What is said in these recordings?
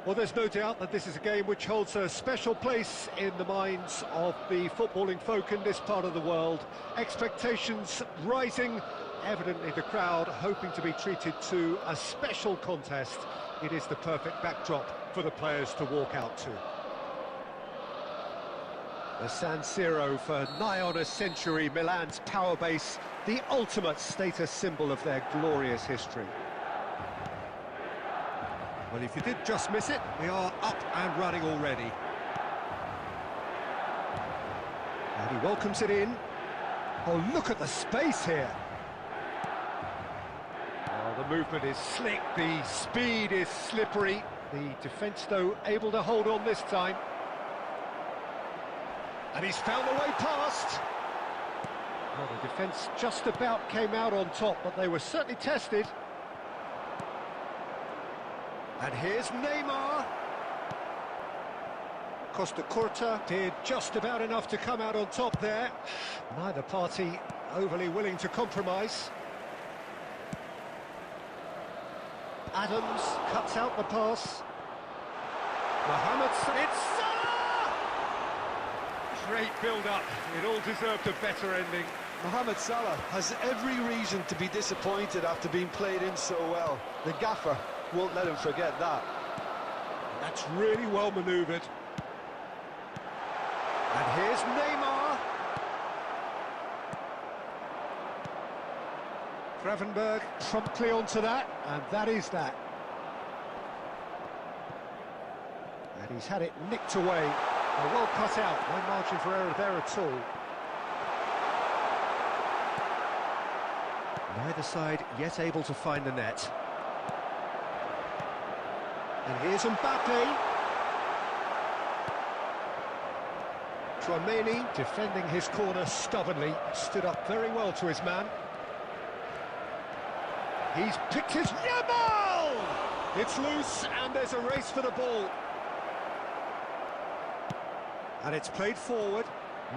Well, there's no doubt that this is a game which holds a special place in the minds of the footballing folk in this part of the world. Expectations rising, evidently the crowd hoping to be treated to a special contest. It is the perfect backdrop for the players to walk out to. The San Siro, for nigh on a century, Milan's power base, the ultimate status symbol of their glorious history. Well, if you did just miss it, we are up and running already. And he welcomes it in. Oh, look at the space here. Oh, the movement is slick, the speed is slippery. The defence, though, able to hold on this time. And he's found a way past. Well, the defence just about came out on top, but they were certainly tested. And here's Neymar. Costa Curta did just about enough to come out on top there. Neither party overly willing to compromise. Adams cuts out the pass. Mohamed, it's Salah! Great build-up. It all deserved a better ending. Mohamed Salah has every reason to be disappointed after being played in so well. The gaffer won't let him forget that. That's really well manoeuvred. And here's Neymar. Gravenberg promptly onto that, and that is that. And he's had it nicked away. Well cut out, no margin for error there at all. Neither side yet able to find the net. And here's Mbappe. Tchouaméni defending his corner stubbornly, stood up very well to his man. He's picked his Yamal! It's loose and there's a race for the ball. And it's played forward.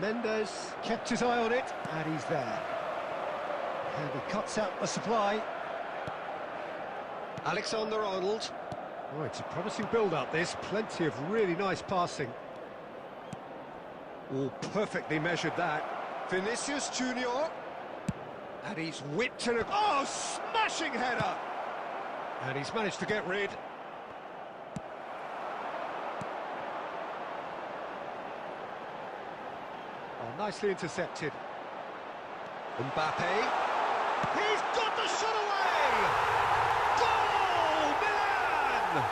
Mendes kept his eye on it and he's there. And he cuts out the supply. Alexander-Arnold. Oh, it's a promising build-up, this. Plenty of really nice passing. Oh, perfectly measured that. Vinicius Junior. And he's whipped in a... Oh, smashing header! And he's managed to get rid. Oh, nicely intercepted. Mbappe. He's got the shot away! Goal! Milan!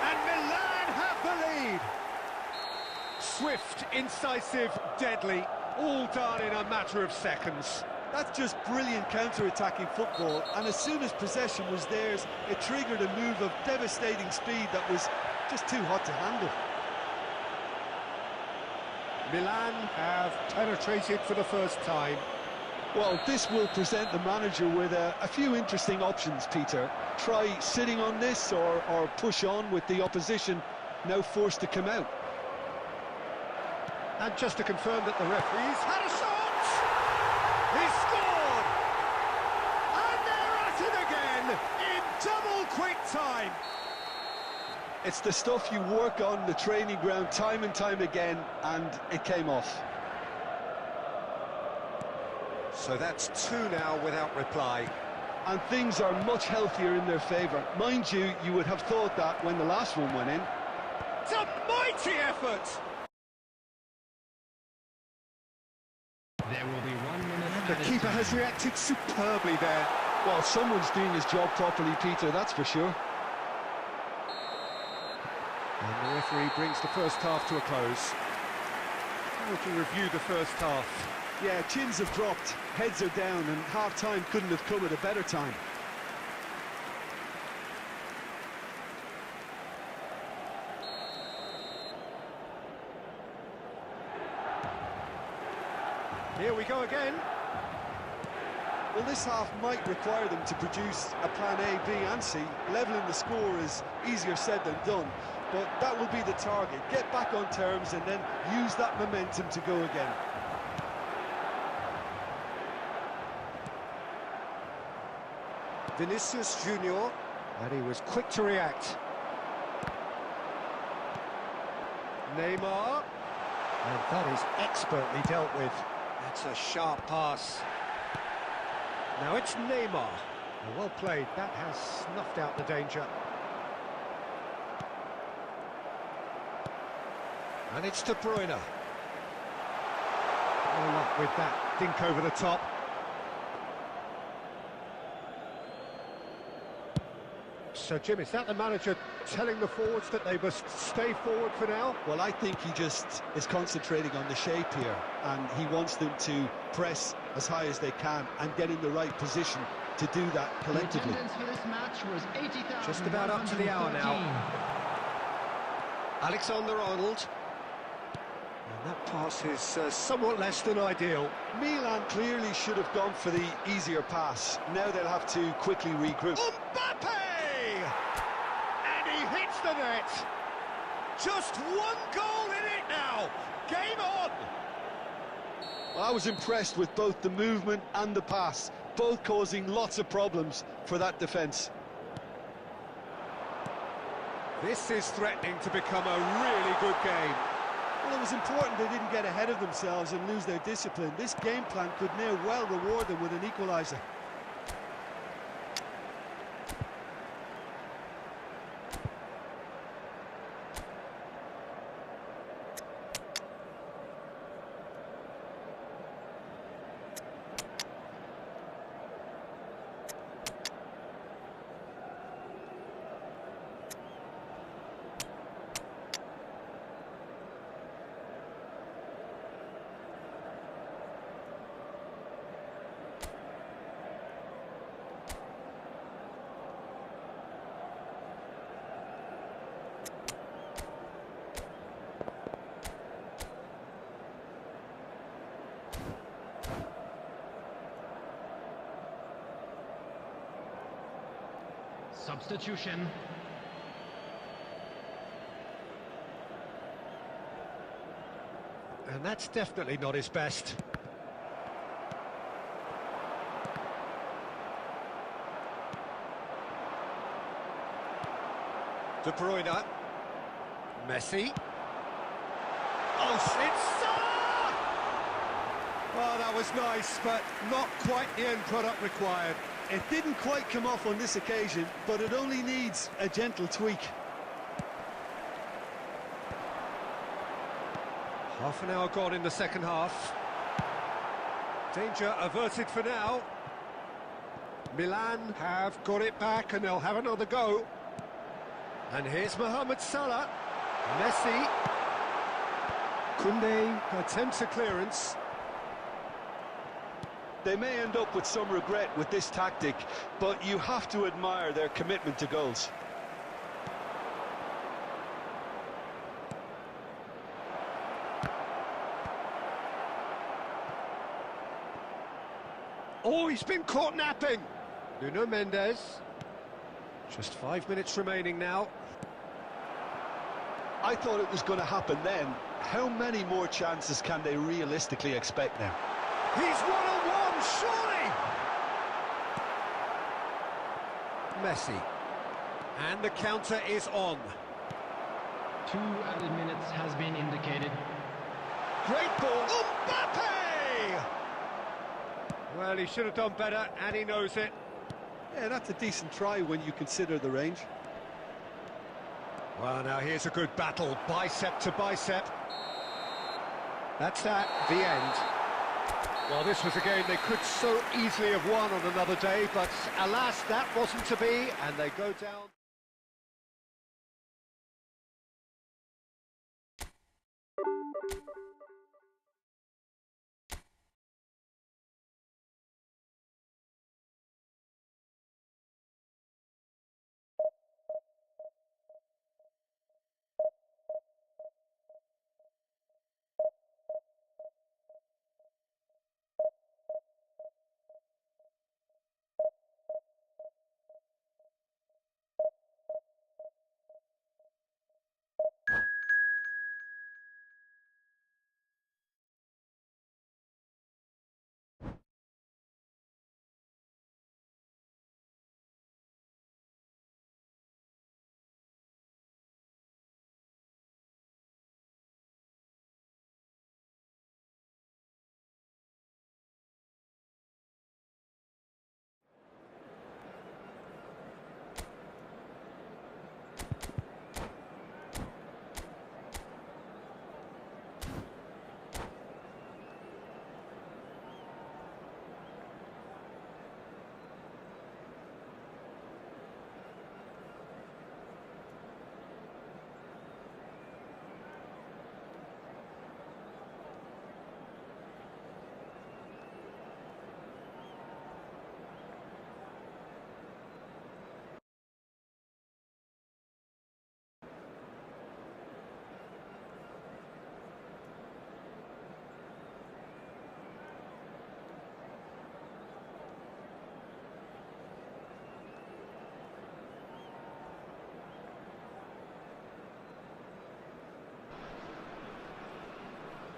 And Milan have the lead. Swift, incisive, deadly, all done in a matter of seconds. That's just brilliant counter-attacking football, and as soon as possession was theirs, it triggered a move of devastating speed that was just too hot to handle. Milan have penetrated for the first time. Well, this will present the manager with a few interesting options, Peter. Try sitting on this or push on with the opposition now forced to come out. And just to confirm that the referee's had a shot! He scored! And they're at it again in double quick time! It's the stuff you work on the training ground time and time again, and it came off. So that's two now without reply. And things are much healthier in their favour. Mind you, you would have thought that when the last one went in. It's a mighty effort! There will be 1 minute. The keeper has reacted superbly there. Well, someone's doing his job properly, Peter, that's for sure. And the referee brings the first half to a close. How would you review the first half? Yeah, chins have dropped, heads are down, and half-time couldn't have come at a better time. Here we go again. Well, this half might require them to produce a plan A, B and C. Levelling the score is easier said than done, but that will be the target. Get back on terms and then use that momentum to go again. Vinicius Junior, and he was quick to react. Neymar. And that is expertly dealt with. That's a sharp pass. Now it's Neymar. Well played, that has snuffed out the danger. And it's De Bruyne. No luck with that dink over the top. So, Jim, is that the manager telling the forwards that they must stay forward for now? Well, I think he just is concentrating on the shape here, and he wants them to press as high as they can and get in the right position to do that collectively. The attendance for this match was 80,000. Just about up to the hour now. Alexander-Arnold. And that pass is somewhat less than ideal. Milan clearly should have gone for the easier pass. Now they'll have to quickly regroup. Mbappe! And he hits the net. Just one goal in it now. Game on! Well, I was impressed with both the movement and the pass, both causing lots of problems for that defence. This is threatening to become a really good game. Well, it was important they didn't get ahead of themselves and lose their discipline. This game plan could now well reward them with an equaliser. Substitution. And that's definitely not his best. De Bruyne. Messi. Oh, it's... Well, that was nice, but not quite the end product required. It didn't quite come off on this occasion, but it only needs a gentle tweak. Half an hour gone in the second half. Danger averted for now. Milan have got it back and they'll have another go. And here's Mohamed Salah. Messi. Koundé attempts a clearance. They may end up with some regret with this tactic, but you have to admire their commitment to goals. Oh, he's been caught napping. Nuno Mendes. Just 5 minutes remaining now. I thought it was going to happen then. How many more chances can they realistically expect now? He's one-on-one, surely! Messi. And the counter is on. 2 added minutes has been indicated. Great ball. Mbappe! Well, he should have done better, and he knows it. Yeah, that's a decent try when you consider the range. Well, now here's a good battle, bicep to bicep. That's that, the end. Well, this was a game they could so easily have won on another day, but alas, that wasn't to be, and they go down.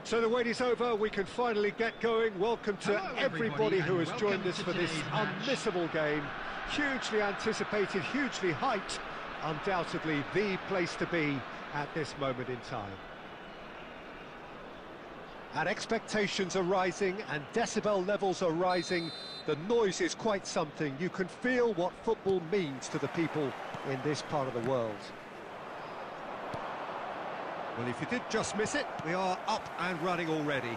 So the wait is over, we can finally get going. Welcome to Hello, everybody who has welcome joined us to for this today's match. unmissable game. Hugely anticipated, hugely hyped, undoubtedly the place to be at this moment in time. And expectations are rising and decibel levels are rising. The noise is quite something. You can feel what football means to the people in this part of the world. Well, if you did just miss it, we are up and running already.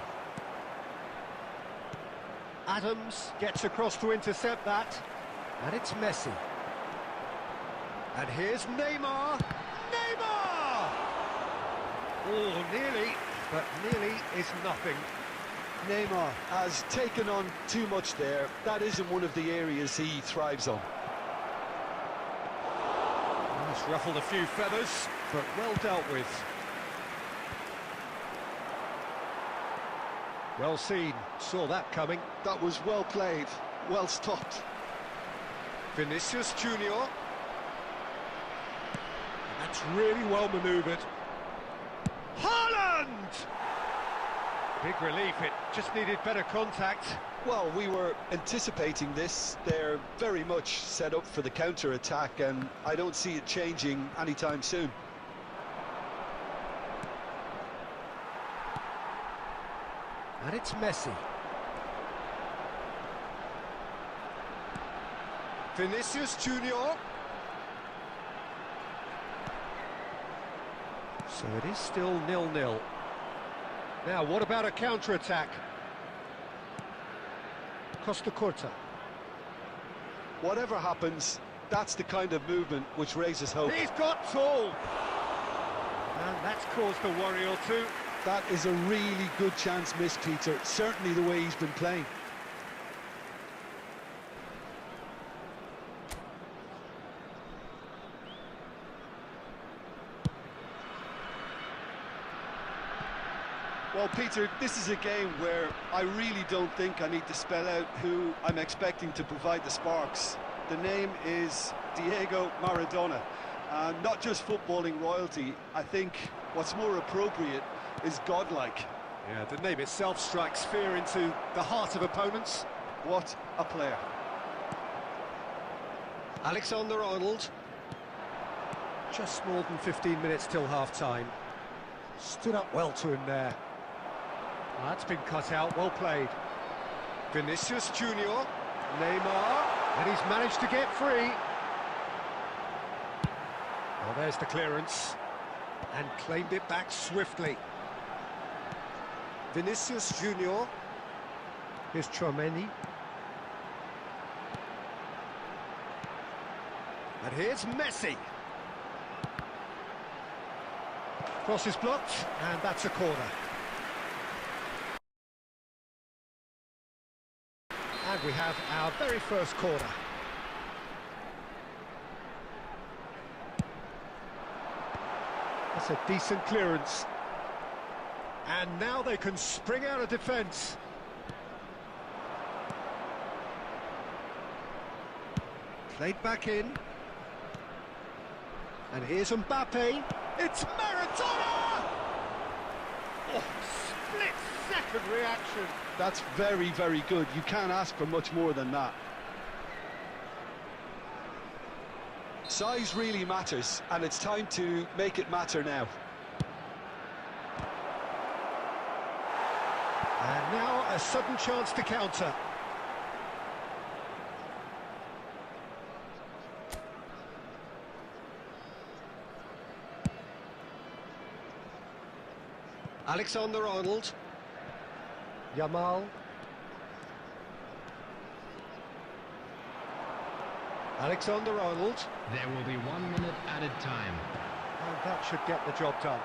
Adams gets across to intercept that, and it's Messi. And here's Neymar. Neymar! Oh, nearly, but nearly is nothing. Neymar has taken on too much there. That isn't one of the areas he thrives on. He's ruffled a few feathers, but well dealt with. Well seen, saw that coming. That was well played, well stopped. Vinicius Junior. That's really well manoeuvred. Haaland! Big relief, it just needed better contact. Well, we were anticipating this. They're very much set up for the counter-attack, and I don't see it changing anytime soon. And it's Messi. Vinicius Junior. So it is still 0-0. Now, what about a counter-attack? Costa Curta. Whatever happens, that's the kind of movement which raises hope. He's got tall! And that's caused a worry or two. That is a really good chance missed, Peter. Certainly the way he's been playing. Well, Peter, this is a game where I really don't think I need to spell out who I'm expecting to provide the sparks. The name is Diego Maradona. Not just footballing royalty, I think what's more appropriate is godlike. Yeah, the name itself strikes fear into the heart of opponents. What a player. Alexander-Arnold. Just more than 15 minutes till half-time. Stood up well to him there. That's been cut out, well played. Vinicius Junior, Neymar, and he's managed to get free. Well, there's the clearance, and claimed it back swiftly. Vinicius Junior, here's Tchouaméni. And here's Messi. Cross is blocked, and that's a corner. And we have our very first corner. That's a decent clearance. And now they can spring out of defence. Played back in. And here's Mbappe. It's Maradona! Oh, split-second reaction. That's very, very good. You can't ask for much more than that. Size really matters, and it's time to make it matter now. And now a sudden chance to counter. Alexander-Arnold. Yamal. Alexander-Arnold. There will be 1 minute added time. And that should get the job done.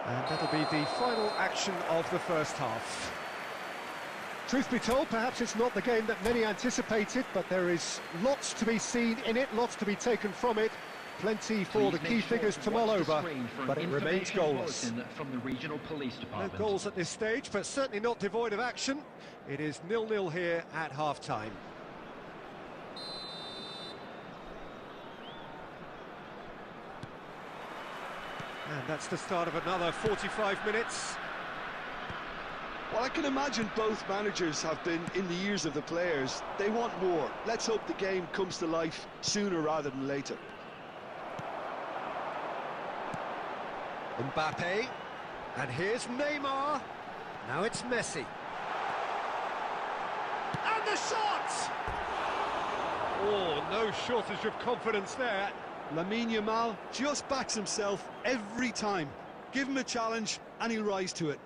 And that'll be the final action of the first half. Truth be told, perhaps it's not the game that many anticipated, but there is lots to be seen in it, lots to be taken from it. Plenty for the key figures to mull over, but it remains goalless. From the regional police No department. goals at this stage, but certainly not devoid of action. It is 0-0 here at half-time. And that's the start of another 45 minutes. Well, I can imagine both managers have been in the ears of the players. They want more. Let's hope the game comes to life sooner rather than later. Mbappe, and here's Neymar. Now it's Messi. And the shot! Oh, no shortage of confidence there. Lamine Yamal just backs himself every time. Give him a challenge and he'll rise to it.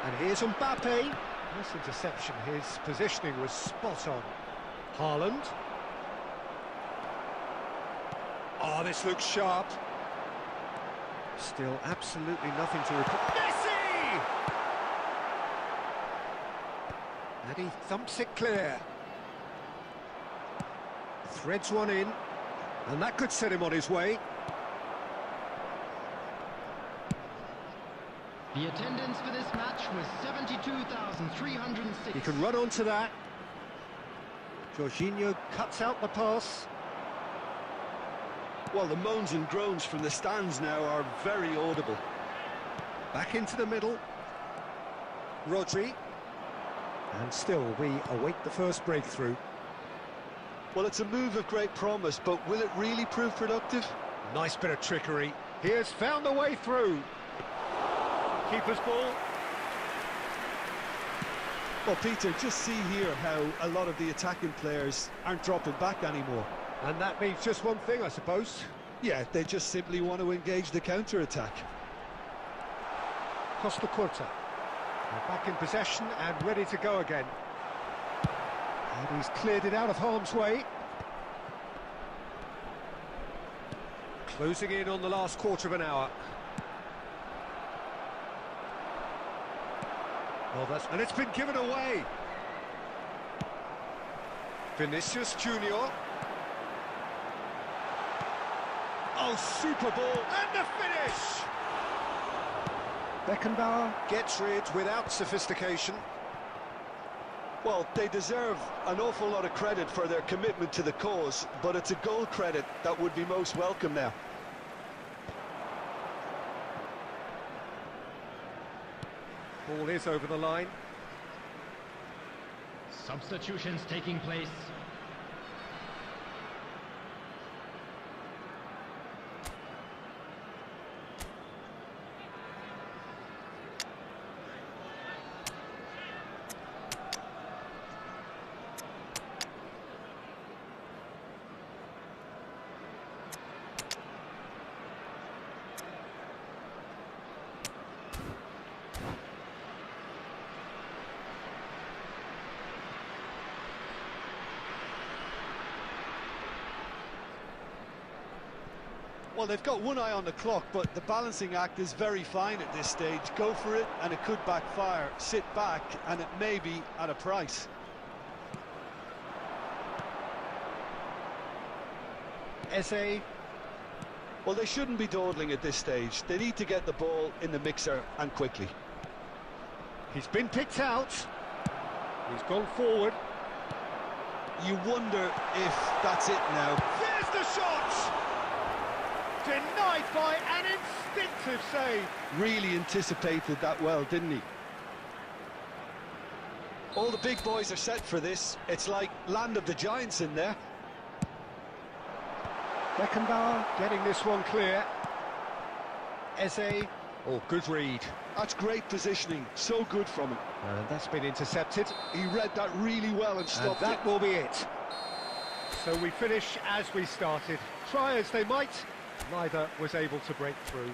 And here's Mbappe. This interception, his positioning was spot on. Haaland. Oh, this looks sharp. Still absolutely nothing to report. Messi! And he thumps it clear. Threads one in, and that could set him on his way. The attendance for this match was 72,306. He can run onto that. Jorginho cuts out the pass. Well, the moans and groans from the stands now are very audible. Back into the middle. Rodri. And still we await the first breakthrough. Well, it's a move of great promise, but will it really prove productive? Nice bit of trickery. He has found the way through. Keeper's ball. Well, Peter, just see here how a lot of the attacking players aren't dropping back anymore. And that means just one thing, I suppose. Yeah, they just simply want to engage the counter-attack. Costa Curta. They're back in possession and ready to go again. And he's cleared it out of harm's way. Closing in on the last quarter of an hour. And it's been given away. Vinicius Junior. Oh, super ball, and the finish! Beckenbauer gets rid without sophistication. Well, they deserve an awful lot of credit for their commitment to the cause, but it's a goal credit that would be most welcome now. Ball is over the line. Substitutions taking place. Well, they've got one eye on the clock, but the balancing act is very fine at this stage. Go for it, and it could backfire. Sit back, and it may be at a price. Eze. Well, they shouldn't be dawdling at this stage. They need to get the ball in the mixer, and quickly. He's been picked out. He's gone forward. You wonder if that's it now. There's the shot! Denied by an instinctive save. Really anticipated that well, didn't he? All the big boys are set for this. It's like land of the giants in there. Beckenbauer getting this one clear. Eze. Oh, good read. That's great positioning. So good from him. And that's been intercepted. He read that really well and stopped And that it. will be it. So we finish as we started. Try as they might, neither was able to break through.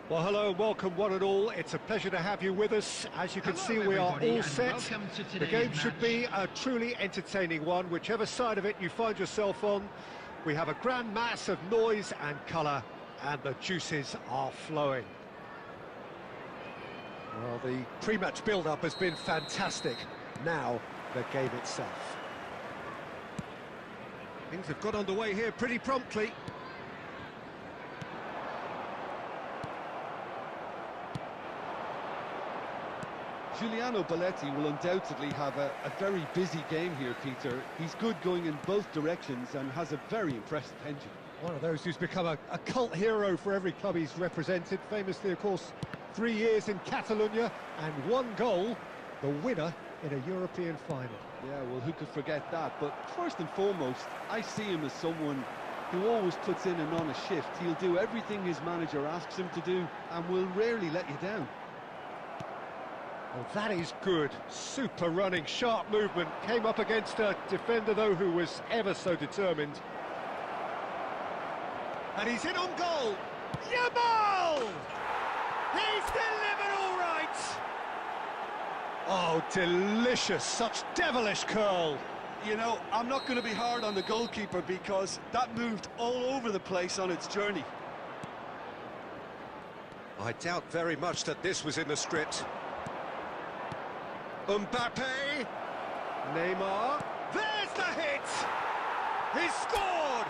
Well, hello and welcome one and all. It's a pleasure to have you with us. As you can Hello, see, we are everybody, all and set. welcome to The today's game should match. be a truly entertaining one, whichever side of it you find yourself on. We have a grand mass of noise and colour, and the juices are flowing. Well, the pre-match build-up has been fantastic. Now, the game itself. Things have got underway here pretty promptly. Giuliano Belletti will undoubtedly have a very busy game here, Peter. He's good going in both directions and has a very impressive engine. One of those who's become a cult hero for every club he's represented. Famously, of course, 3 years in Catalonia and 1 goal, the winner in a European final. Yeah, well, who could forget that? But first and foremost, I see him as someone who always puts in an honest shift. He'll do everything his manager asks him to do and will rarely let you down. Oh, that is good. Super running, sharp movement. Came up against a defender, though, who was ever so determined. And he's in on goal. Yamal! He's delivered all right! Oh, delicious. Such devilish curl. You know, I'm not going to be hard on the goalkeeper because that moved all over the place on its journey. I doubt very much that this was in the script. Mbappe, Neymar, there's the hit! He's scored!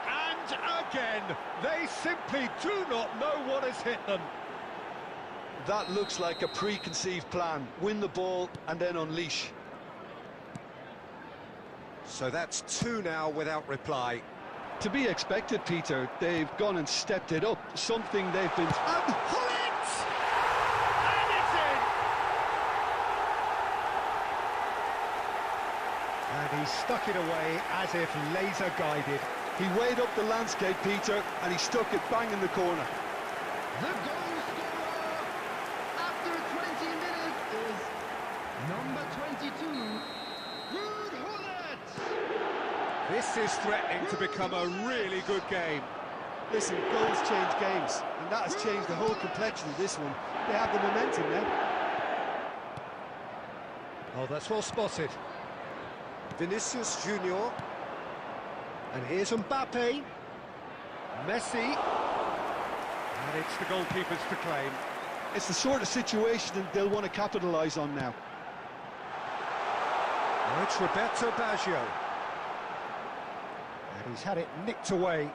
And again, they simply do not know what has hit them. That looks like a preconceived plan. Win the ball and then unleash. So that's 2 now without reply. To be expected, Peter. They've gone and stepped it up, something they've been... And pull it! And it's in! And he stuck it away as if laser guided. He weighed up the landscape, Peter, and he stuck it bang in the corner. The goal scorer after 20 minutes is number 22, Ruud Gullit. This is threatening to become a really good game. Listen, goals change games, and that has changed the whole complexion of this one. They have the momentum now. Oh, that's well spotted. Vinicius Junior. And here's Mbappe. Messi. And it's the goalkeepers to claim. It's the sort of situation that they'll want to capitalise on now. And it's Roberto Baggio. And he's had it nicked away.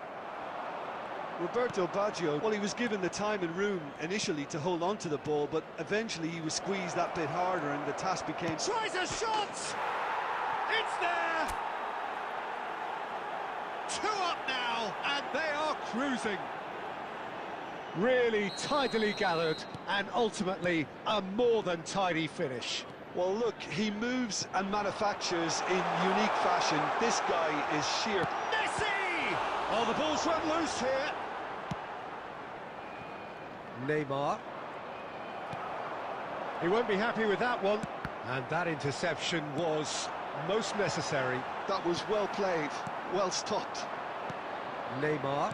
Roberto Baggio, well, he was given the time and room initially to hold on to the ball, but eventually he was squeezed that bit harder and the task became... Tries a shot! It's there! 2 up now, and they are cruising. Really tidily gathered, and ultimately a more than tidy finish. Well, look, he moves and manufactures in unique fashion. This guy is sheer... Messi! Oh, the ball's run loose here. Neymar. He won't be happy with that one. And that interception was most necessary. That was well played, well stopped. Neymar.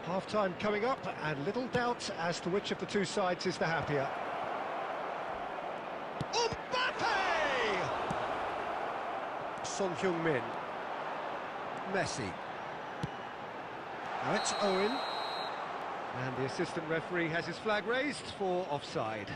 Half-time coming up, and little doubt as to which of the 2 sides is the happier. Mbappe! Son Heung-min. Messi. Now it's Owen. And the assistant referee has his flag raised for offside.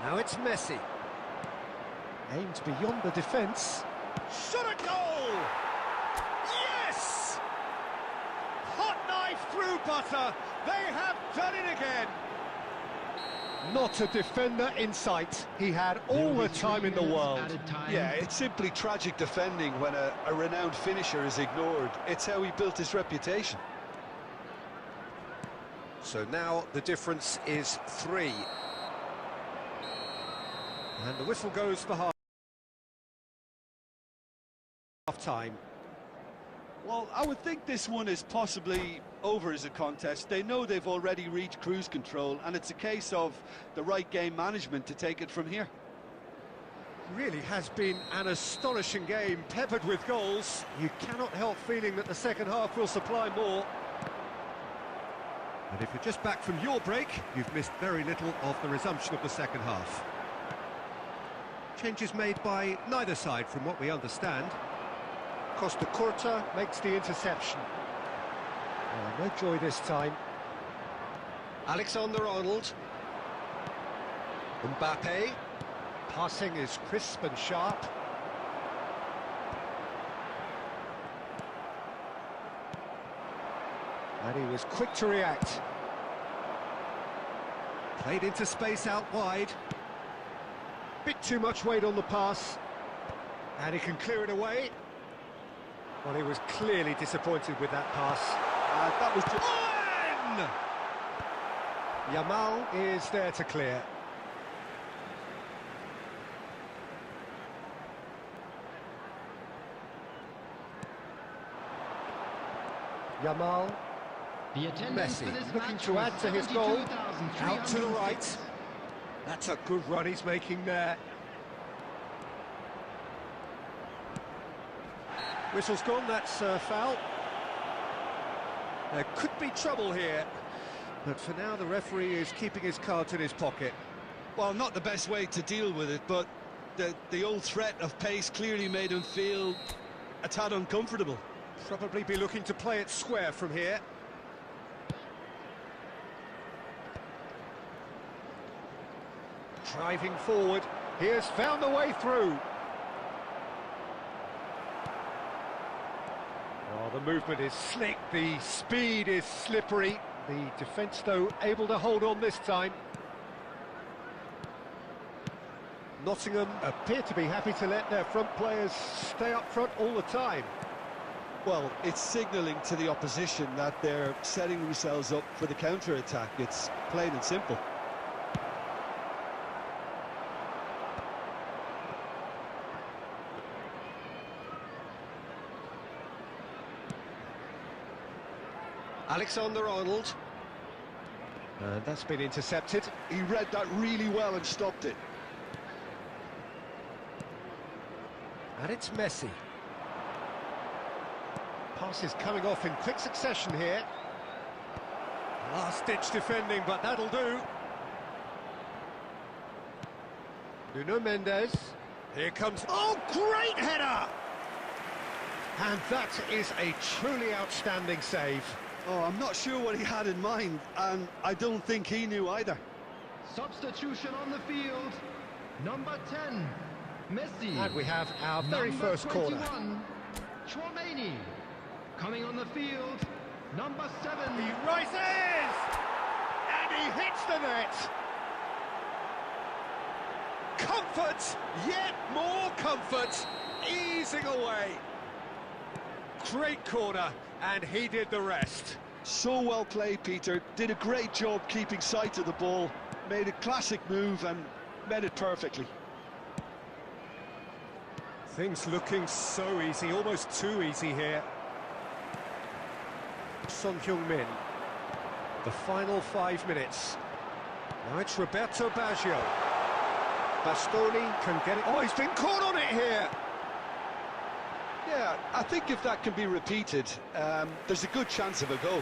Now it's Messi. Aimed beyond the defence. Shot a goal! Yes! Hot knife through butter. They have done it again. Not a defender in sight. He had all the time in the world. Yeah, it's simply tragic defending when a renowned finisher is ignored. It's how he built his reputation. So now the difference is 3. And the whistle goes for half-time. Well, I would think this one is possibly over as a contest. They know they've already reached cruise control, and it's a case of the right game management to take it from here. Really has been an astonishing game, peppered with goals. You cannot help feeling that the second half will supply more. And if you're just back from your break, you've missed very little of the resumption of the second half. Changes made by neither side, from what we understand. Costa Curta makes the interception. Oh, no joy this time. Alexander-Arnold. Mbappe. Passing is crisp and sharp. And he was quick to react. Played into space out wide. Bit too much weight on the pass. And he can clear it away. Well, he was clearly disappointed with that pass. That was just... Yamal is there to clear. Yamal. The attendance Messi for this looking match to add to his goal. 72,306. Out to the right. That's a good run he's making there. Whistle's gone, that's foul. There could be trouble here, but for now the referee is keeping his cards in his pocket. Well, not the best way to deal with it, but the old threat of pace clearly made him feel a tad uncomfortable. Probably be looking to play it square from here. Driving forward, he has found the way through. Oh, the movement is slick, the speed is slippery. The defence, though, able to hold on this time. Nottingham appear to be happy to let their front players stay up front all the time. Well, it's signalling to the opposition that they're setting themselves up for the counter-attack. It's plain and simple. Alexander-Arnold. And that's been intercepted. He read that really well and stopped it. And it's Messi. Passes coming off in quick succession here. Last-ditch defending, but that'll do. Nuno Mendes. Here comes... Oh, great header! And that is a truly outstanding save. Oh, I'm not sure what he had in mind, and I don't think he knew either. Substitution on the field. Number 10, Messi. And we have our very Number first corner. 21, Tchouaméni. Coming on the field, number 7. He rises! And he hits the net! Comfort! Yet more comfort! Easing away! Great corner, and he did the rest. So well played, Peter. Did a great job keeping sight of the ball. Made a classic move and met it perfectly. Things looking so easy, almost too easy here. Son Heung-min. The final 5 minutes. Now it's Roberto Baggio. Bastoni can get it. Oh, he's been caught on it here! Yeah, I think if that can be repeated, there's a good chance of a goal.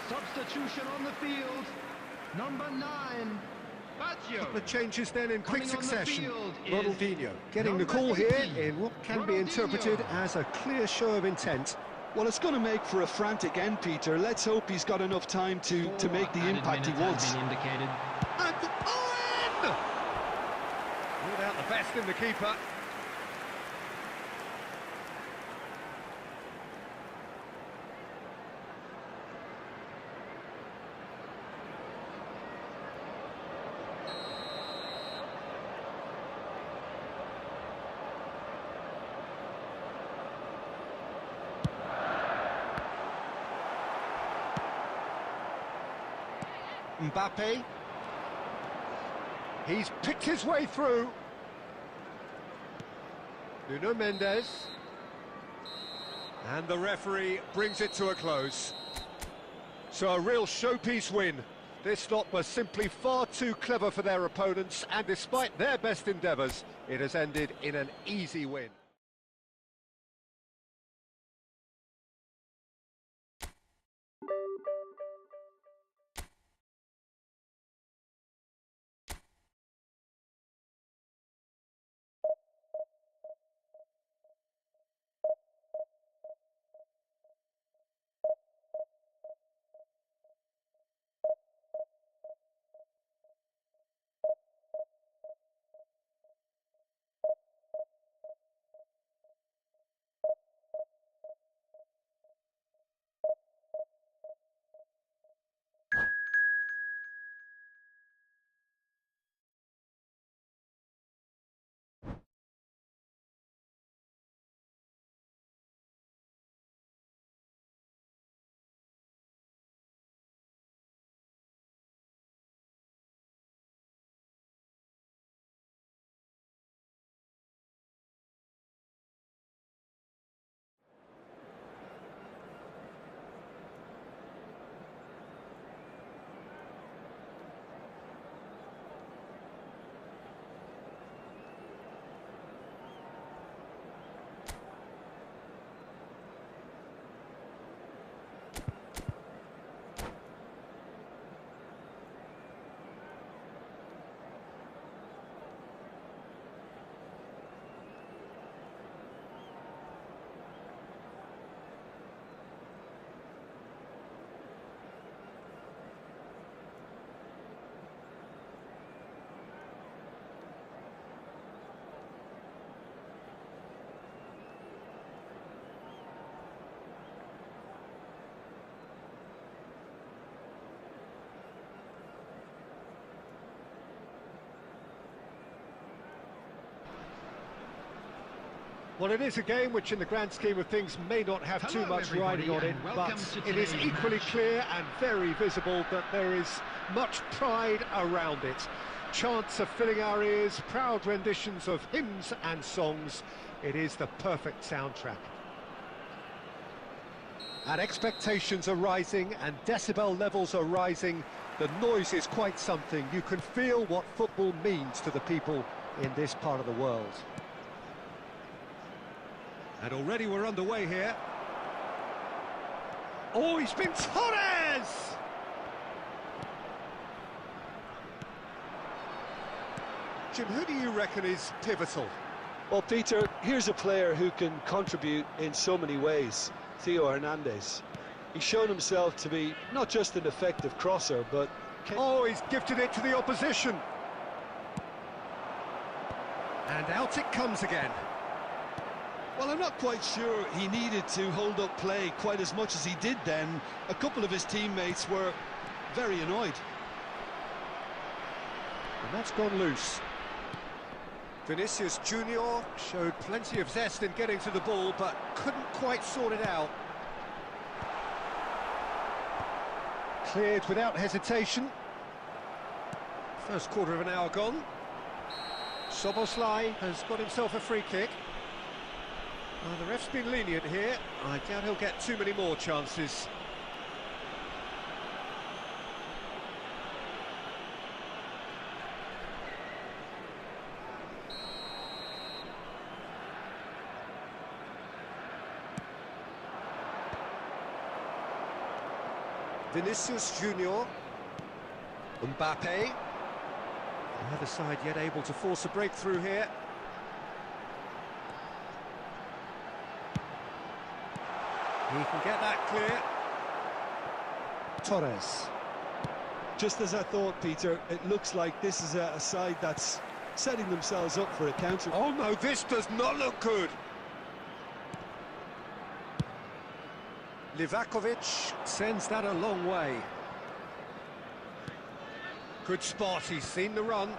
Substitution on the field, number 9, Baggio. The changes then in quick Coming on the succession. field is Ronaldinho getting the number call here 18, in what can be Ronaldinho. interpreted as a clear show of intent. Well, it's going to make for a frantic end, Peter. Let's hope he's got enough time to make the Added impact he minutes wants. has been indicated. And Owen! Ruled out the best in the keeper. Mbappe. He's picked his way through. Nuno Mendes. And the referee brings it to a close. So a real showpiece win. This lot were simply far too clever for their opponents, and despite their best endeavours, it has ended in an easy win. Well, it is a game which in the grand scheme of things may not have too much riding on it, but it is equally clear and very visible that there is much pride around it. Chants are filling our ears, proud renditions of hymns and songs. It is the perfect soundtrack. And expectations are rising and decibel levels are rising. The noise is quite something. You can feel what football means to the people in this part of the world. And already we're underway here. Oh, he's been Torres! Jim, who do you reckon is pivotal? Well, Peter, here's a player who can contribute in so many ways. Theo Hernandez. He's shown himself to be not just an effective crosser, but... Oh, he's gifted it to the opposition. And out it comes again. Well, I'm not quite sure he needed to hold up play quite as much as he did then. A couple of his teammates were very annoyed. And that's gone loose. Vinicius Junior showed plenty of zest in getting to the ball, but couldn't quite sort it out. Cleared without hesitation. First quarter of an hour gone. Szoboszlai has got himself a free kick. The ref's been lenient here. I doubt he'll get too many more chances. Vinicius Junior. Mbappe. The other side yet able to force a breakthrough here. He can get that clear. Torres. Just as I thought, Peter, it looks like this is a side that's setting themselves up for a counter. Oh no, this does not look good. Livakovic sends that a long way. Good spot, he's seen the run.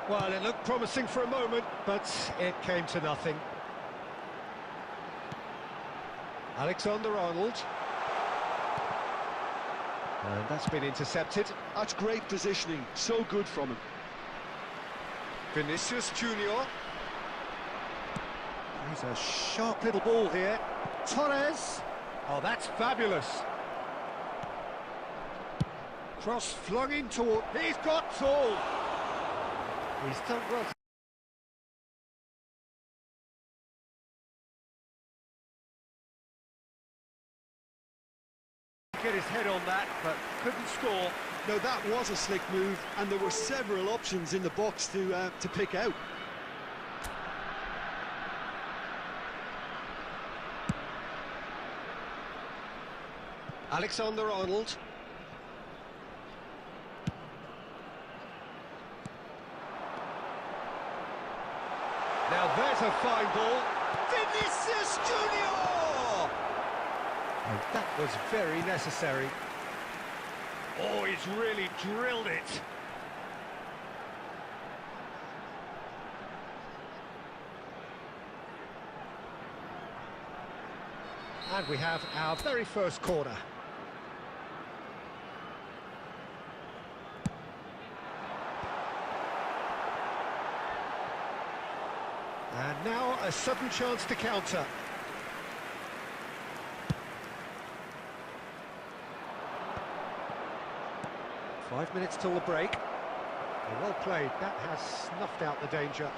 Well, it looked promising for a moment, but it came to nothing. Alexander-Arnold. And that's been intercepted. That's great positioning, so good from him. Vinicius Junior. He's a sharp little ball here. Torres. Oh, that's fabulous. Cross flung in toward. He's got tall. He's done well. Get his head on that, but couldn't score. No, that was a slick move, and there were several options in the box to pick out. Alexander-Arnold. Now there's a fine ball. Vinicius Junior! And that was very necessary. Oh, he's really drilled it. And we have our very first corner. And now a sudden chance to counter. Five minutes till the break. Well played, that has snuffed out the danger.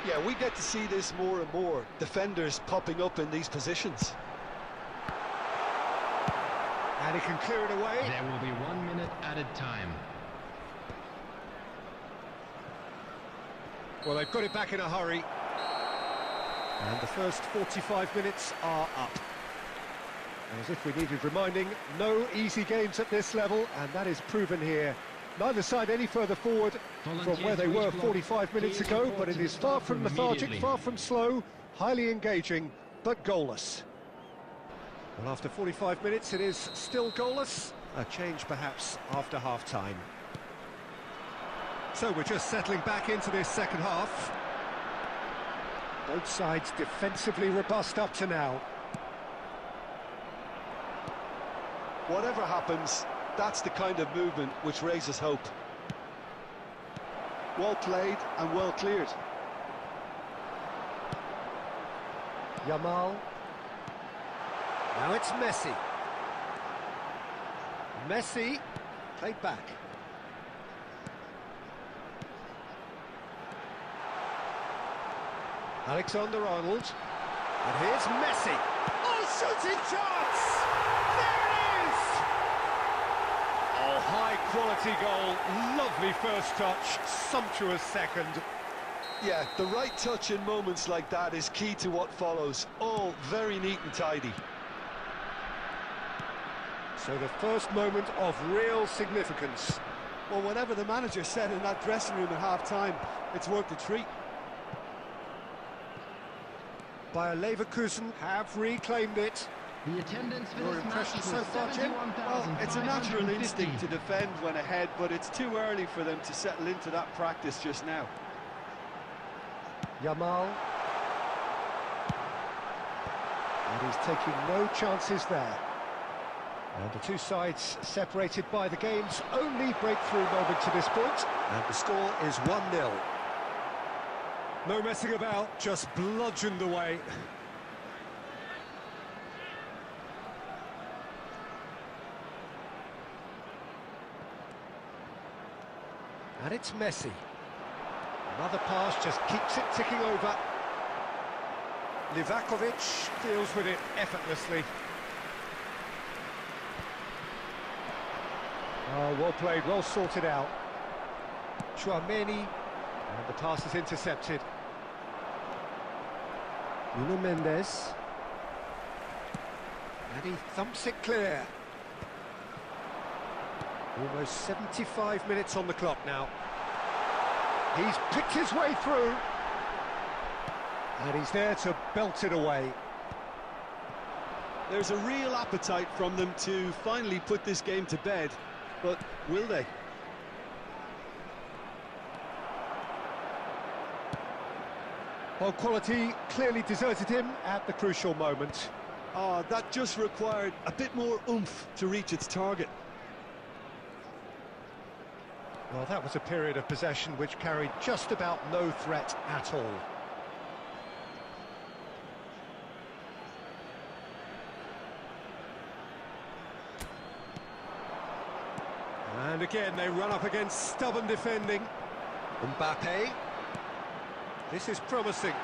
Yeah, we get to see this more and more. Defenders popping up in these positions. And he can clear it away. There will be 1 minute added time. Well, they've got it back in a hurry. And the first 45 minutes are up. As if we needed reminding, no easy games at this level, and that is proven here. Neither side any further forward from where they were 45 minutes ago, but it is far from lethargic, far from slow, highly engaging, but goalless. Well, after 45 minutes, it is still goalless. A change, perhaps, after half-time. So we're just settling back into this second half. Both sides defensively robust up to now. Whatever happens, that's the kind of movement which raises hope. Well played and well cleared. Yamal. Now it's Messi. Messi played back. Alexander-Arnold. And here's Messi. Oh, shooting chance! There it is! Oh, high-quality goal. Lovely first touch, sumptuous second. Yeah, the right touch in moments like that is key to what follows. All very neat and tidy. So the first moment of real significance. Well, whatever the manager said in that dressing room at half-time, it's worked a treat. Bayer Leverkusen have reclaimed it. The attendance for Your this match impression was so far, Jim? Well, it's a natural 71,550. instinct to defend when ahead, but it's too early for them to settle into that practice just now. Yamal. And he's taking no chances there. And the two sides separated by the game's only breakthrough moment to this point. And the score is 1-0. No messing about, just bludgeoned away. And it's Messi. Another pass just keeps it ticking over. Livakovic deals with it effortlessly. Oh, well played, well sorted out. Tchouaméni, and the pass is intercepted. Nuno Mendes. And he thumps it clear. Almost 75 minutes on the clock now. He's picked his way through. And he's there to belt it away. There's a real appetite from them to finally put this game to bed, but will they? Well, quality clearly deserted him at the crucial moment. That just required a bit more oomph to reach its target. Well, that was a period of possession which carried just about no threat at all. And again, they run up against stubborn defending. Mbappe. This is promising.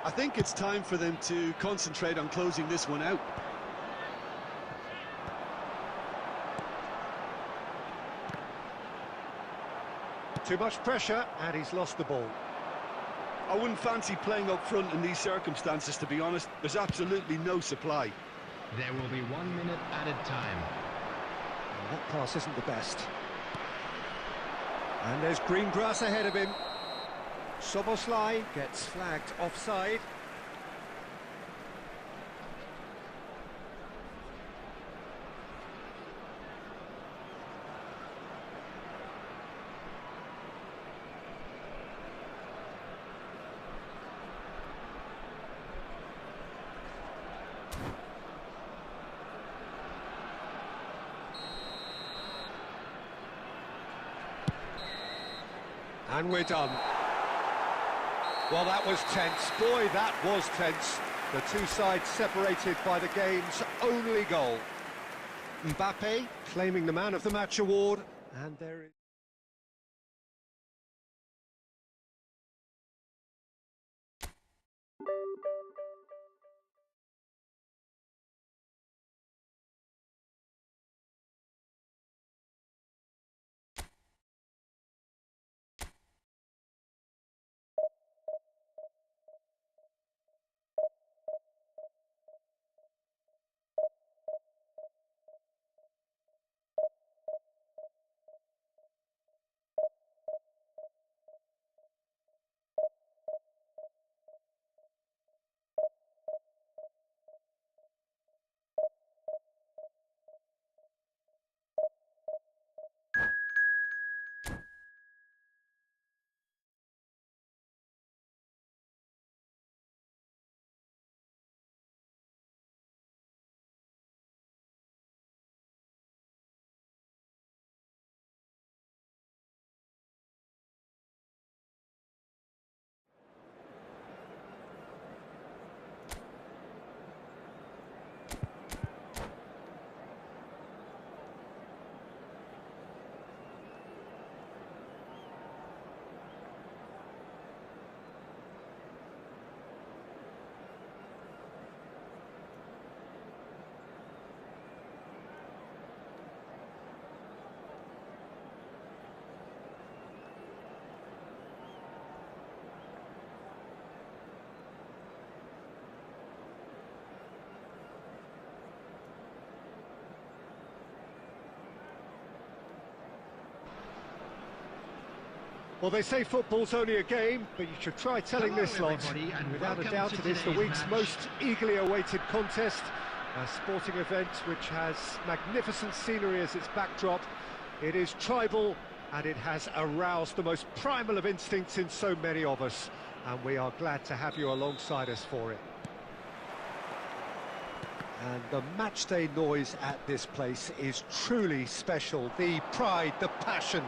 I think it's time for them to concentrate on closing this one out. Too much pressure, and he's lost the ball. I wouldn't fancy playing up front in these circumstances, to be honest. There's absolutely no supply. There will be 1 minute added time. Well, that pass isn't the best. And there's green grass ahead of him. Szoboszlai gets flagged offside. And we're done. Well, that was tense. Boy, that was tense. The two sides separated by the game's only goal. Mbappe claiming the Man of the Match award, and there is... Well, they say football's only a game, but you should try telling Hello, this lot. everybody, and Without a welcome doubt, to it is the today's week's match. most eagerly awaited contest. A sporting event which has magnificent scenery as its backdrop. It is tribal, and it has aroused the most primal of instincts in so many of us. And we are glad to have you alongside us for it. And the matchday noise at this place is truly special. The pride, the passion,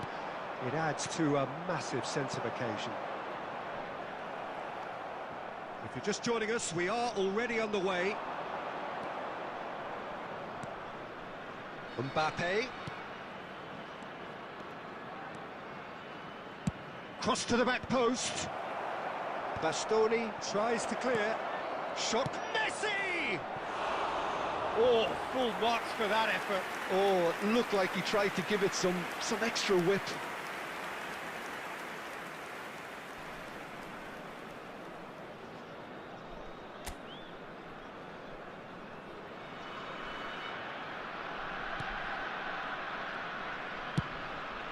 it adds to a massive sense of occasion. If you're just joining us, we are already underway. Mbappe. Cross to the back post. Bastoni tries to clear. Shot, Messi! Oh, full marks for that effort. Oh, it looked like he tried to give it some extra whip.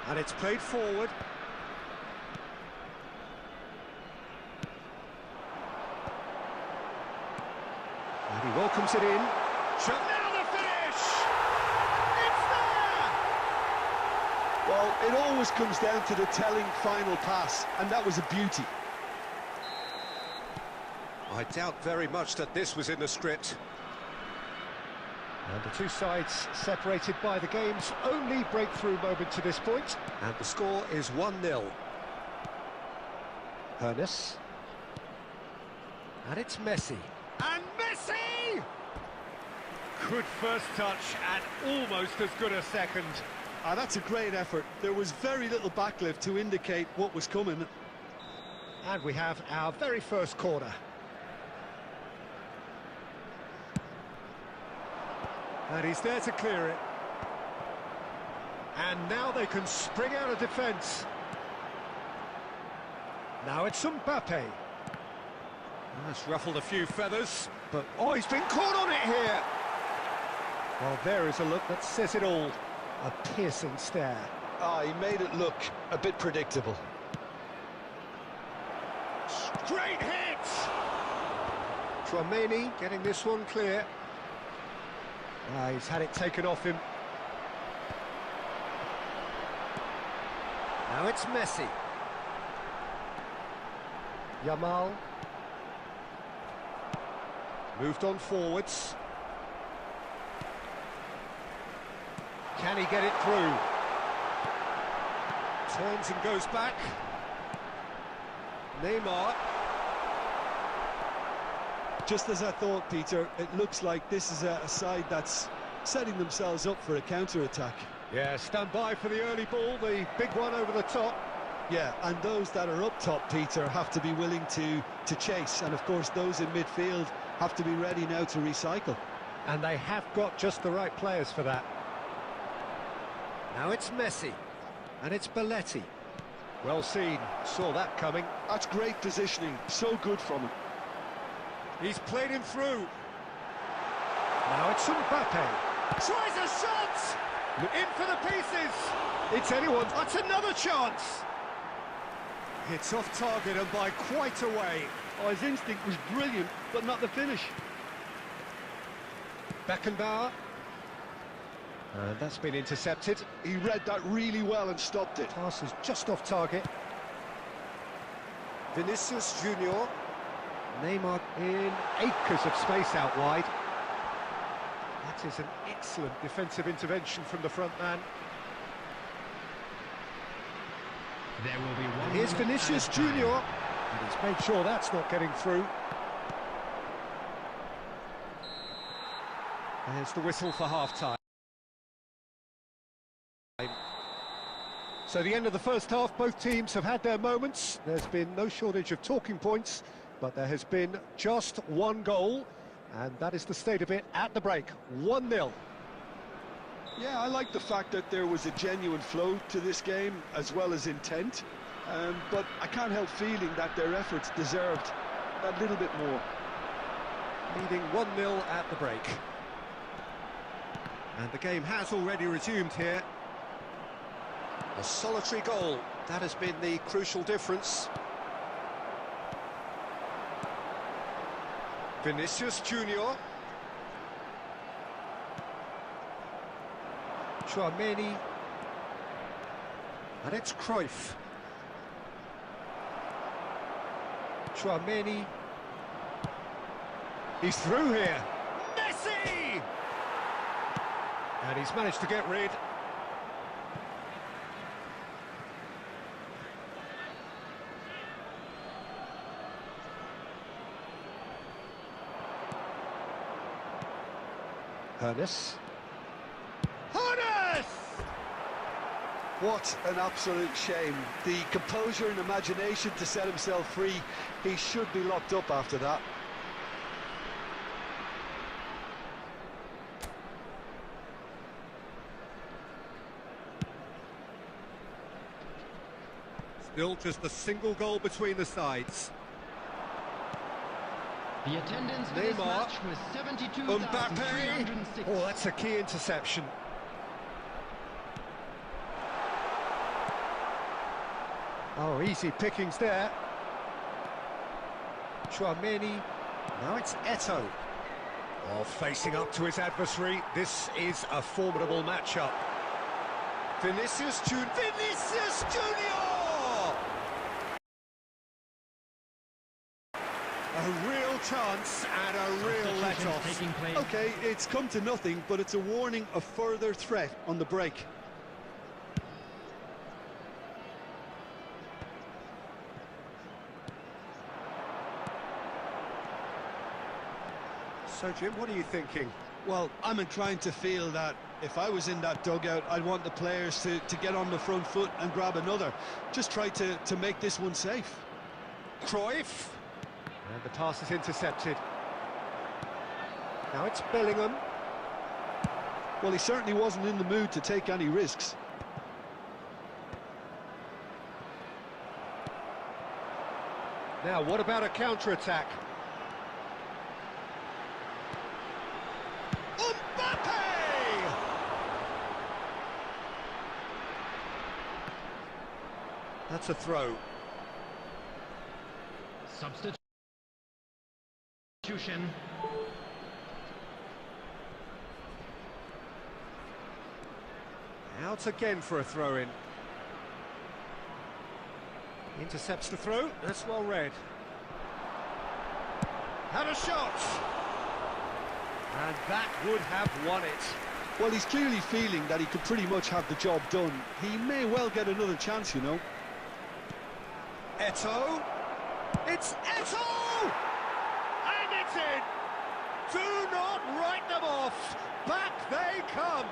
And it's played forward. And he welcomes it in. Now the finish! It's there! Well, it always comes down to the telling final pass, and that was a beauty. I doubt very much that this was in the script. And the two sides separated by the game's only breakthrough moment to this point. And the score is 1-0. Hoeneß. And it's Messi. And Messi! Good first touch and almost as good a second. That's a great effort. There was very little backlift to indicate what was coming. And we have our very first corner. And he's there to clear it. And now they can spring out of defence. Now it's Mbappe. That's ruffled a few feathers, but oh, he's been caught on it here. Well, there is a look that says it all. A piercing stare. He made it look a bit predictable. Great hit! Tchouaméni getting this one clear. He's had it taken off him. Now it's Messi. Yamal. Moved on forwards. Can he get it through? Turns and goes back. Neymar. Just as I thought, Peter, it looks like this is a side that's setting themselves up for a counter-attack. Yeah, stand by for the early ball, the big one over the top. Yeah, and those that are up top, Peter, have to be willing to chase. And, of course, those in midfield have to be ready now to recycle. And they have got just the right players for that. Now it's Messi. And it's Belletti. Well seen, saw that coming. That's great positioning, so good from him. He's played him through. Now it's Mbappe. Tries a shot! In for the pieces! It's anyone. That's another chance! It's off target and by quite a way. Oh, his instinct was brilliant, but not the finish. Beckenbauer. And that's been intercepted. He read that really well and stopped it. Pass is just off target. Vinicius Junior. Neymar in acres of space out wide. That is an excellent defensive intervention from the front man. There will be one. Here's Vinicius Junior. And he's made sure that's not getting through. There's the whistle for half-time. So the end of the first half, both teams have had their moments. There's been no shortage of talking points, but there has been just one goal, and that is the state of it at the break. 1-0. Yeah, I like the fact that there was a genuine flow to this game, as well as intent. But I can't help feeling that their efforts deserved a little bit more. Leading 1-0 at the break. And the game has already resumed here. A solitary goal, that has been the crucial difference. Vinicius Junior. Tchouaméni. And it's Cruyff. Tchouaméni. He's through here. Messi! And he's managed to get rid. Hoeneß. Hoeneß! What an absolute shame. The composure and imagination to set himself free. He should be locked up after that. Still just a single goal between the sides. The attendance for this Neymar. match was 72,306. Mbappe! Oh, that's a key interception. Oh, easy pickings there. Tchouaméni. Now it's Eto'o. Oh, facing up to his adversary. This is a formidable matchup. Vinicius Junior. Vinicius Junior! A real chance and a real let-off. Taking place. Okay, it's come to nothing, but it's a warning of further threat on the break. So, Jim, what are you thinking? Well, I'm inclined to feel that if I was in that dugout, I'd want the players to get on the front foot and grab another. Just try to make this one safe. Cruyff. And the pass is intercepted. Now it's Bellingham. Well, he certainly wasn't in the mood to take any risks. Now, what about a counter-attack? Mbappe! That's a throw. Substitution. Out again for a throw-in. Intercepts the throw, that's well read. Had a shot! And that would have won it. Well, he's clearly feeling that he could pretty much have the job done. He may well get another chance, you know. Eto'o. It's Eto'o! And it's in! Do not write them off! Back they come!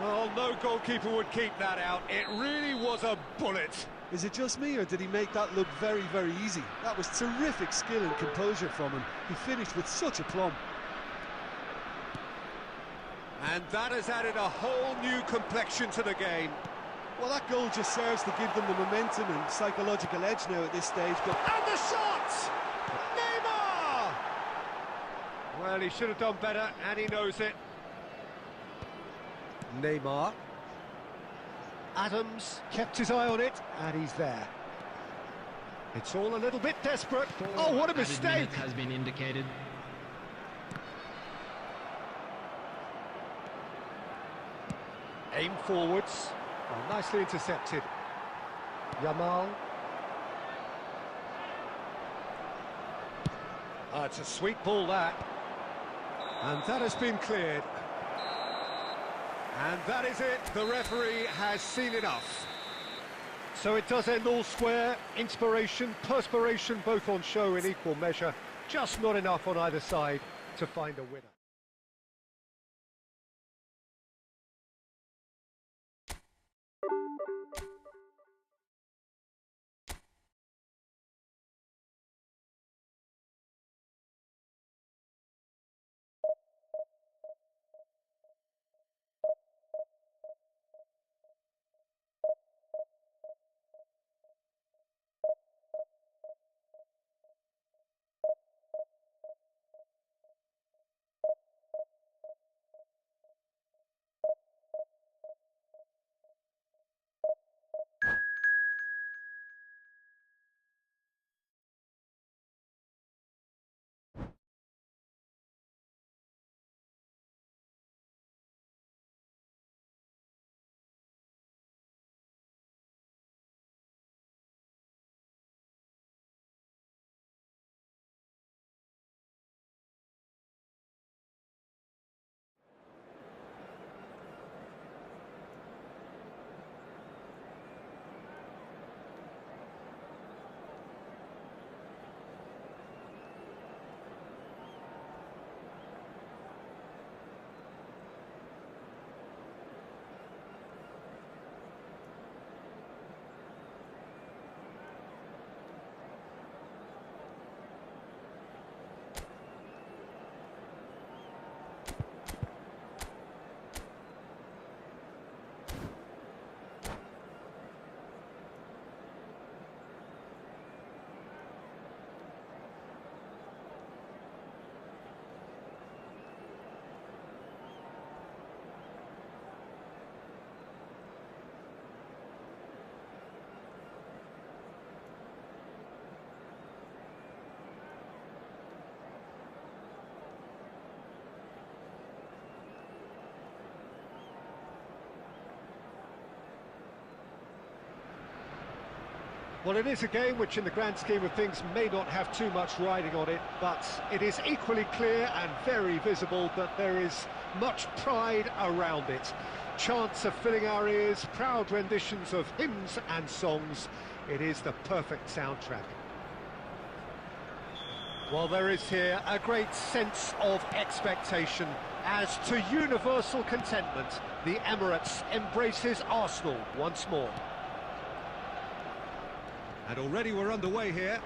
Well, no goalkeeper would keep that out. It really was a bullet. Is it just me, or did he make that look very, very easy? That was terrific skill and composure from him. He finished with such aplomb. And that has added a whole new complexion to the game. Well, that goal just serves to give them the momentum and psychological edge now at this stage, but... And the shot! Neymar! Well, he should have done better, and he knows it. Neymar. Adams kept his eye on it, and he's there. It's all a little bit desperate. Oh, what a mistake! Has been indicated. Aim forwards. Oh, nicely intercepted. Yamal. It's a sweet ball, that. And that has been cleared. And that is it. The referee has seen enough. So it does end all square. Inspiration, perspiration, both on show in equal measure. Just not enough on either side to find a winner. Well, it is a game which, in the grand scheme of things, may not have too much riding on it, but it is equally clear and very visible that there is much pride around it. Chants are filling our ears, proud renditions of hymns and songs. It is the perfect soundtrack. Well, there is here a great sense of expectation as, to universal contentment, the Emirates embraces Arsenal once more. And already we're underway here.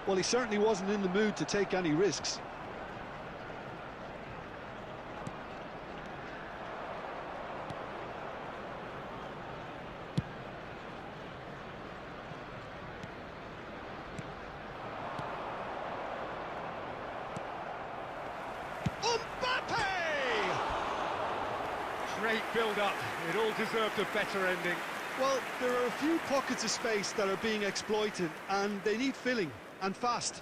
Well, he certainly wasn't in the mood to take any risks. Mbappe! Great build-up. It all deserved a better ending. Well, there are a few pockets of space that are being exploited, and they need filling, and fast.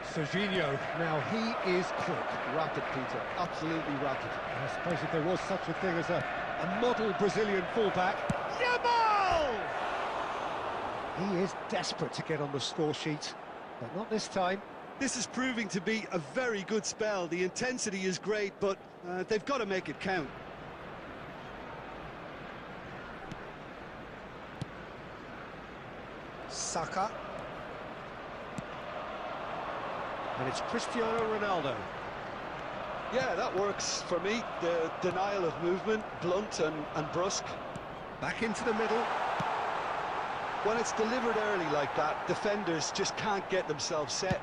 Serginho, now he is quick. Rapid, Peter, absolutely rapid. I suppose if there was such a thing as a model Brazilian fullback. Yamal! He is desperate to get on the score sheet, but not this time. This is proving to be a very good spell. The intensity is great, but they've got to make it count. Saka. And it's Cristiano Ronaldo. Yeah, that works for me. The denial of movement, blunt and brusque. Back into the middle. When it's delivered early like that, defenders just can't get themselves set.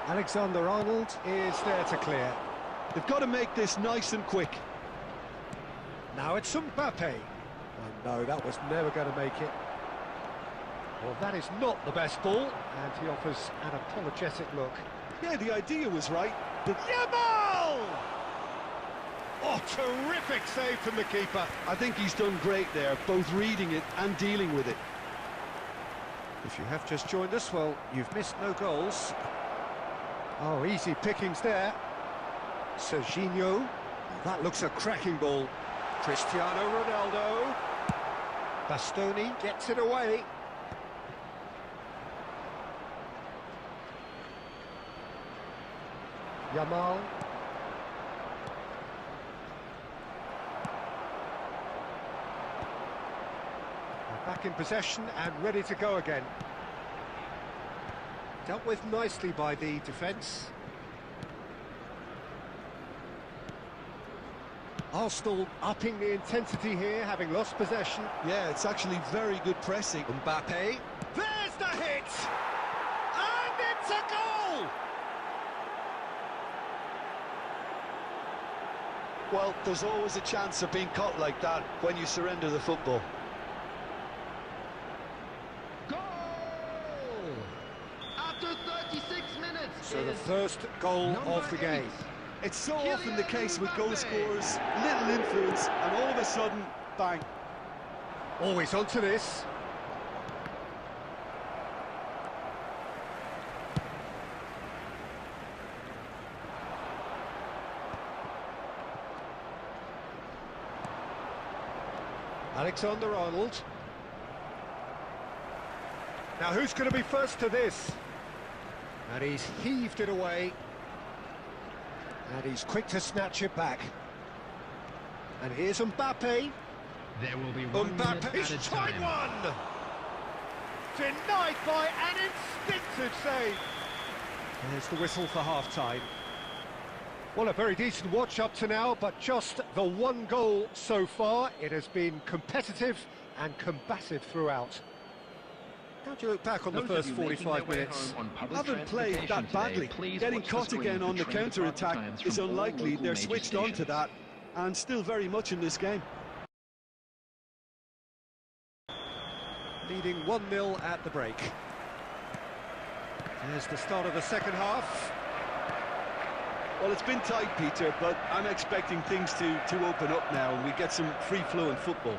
Alexander-Arnold is there to clear. They've got to make this nice and quick. Now it's Mbappe. Oh no, that was never going to make it. Well, that is not the best ball, and he offers an apologetic look. Yeah, the idea was right. Yamal! Oh, terrific save from the keeper. I think he's done great there, both reading it and dealing with it. If you have just joined us, well, you've missed no goals. Oh, easy pickings there. Serginho. That looks a cracking ball. Cristiano Ronaldo. Bastoni gets it away. Yamal. Back in possession and ready to go again. Dealt with nicely by the defence. Arsenal upping the intensity here, having lost possession. Yeah, it's actually very good pressing. Mbappe. There's the hit! And it's a goal! Well, there's always a chance of being caught like that when you surrender the football. Goal! After 36 minutes. So the is first goal of the game. It's so often the case with goal scorers, little influence, and all of a sudden, bang. Always onto this. Alexander-Arnold. Now who's going to be first to this? And he's heaved it away. And he's quick to snatch it back. And here's Mbappe. There will be 1 minute Mbappe, at he's a tried time. one! Denied by an instinctive save. There's the whistle for half-time. Well, a very decent watch up to now, but just the one goal so far. It has been competitive and combative throughout. How do you look back on the first 45 minutes? Haven't played that badly. Getting caught again on the counter-attack is unlikely. They're switched on to that, and still very much in this game. Leading 1-0 at the break. There's the start of the second half. Well, it's been tight, Peter, but I'm expecting things to open up now and we get some free-flowing football.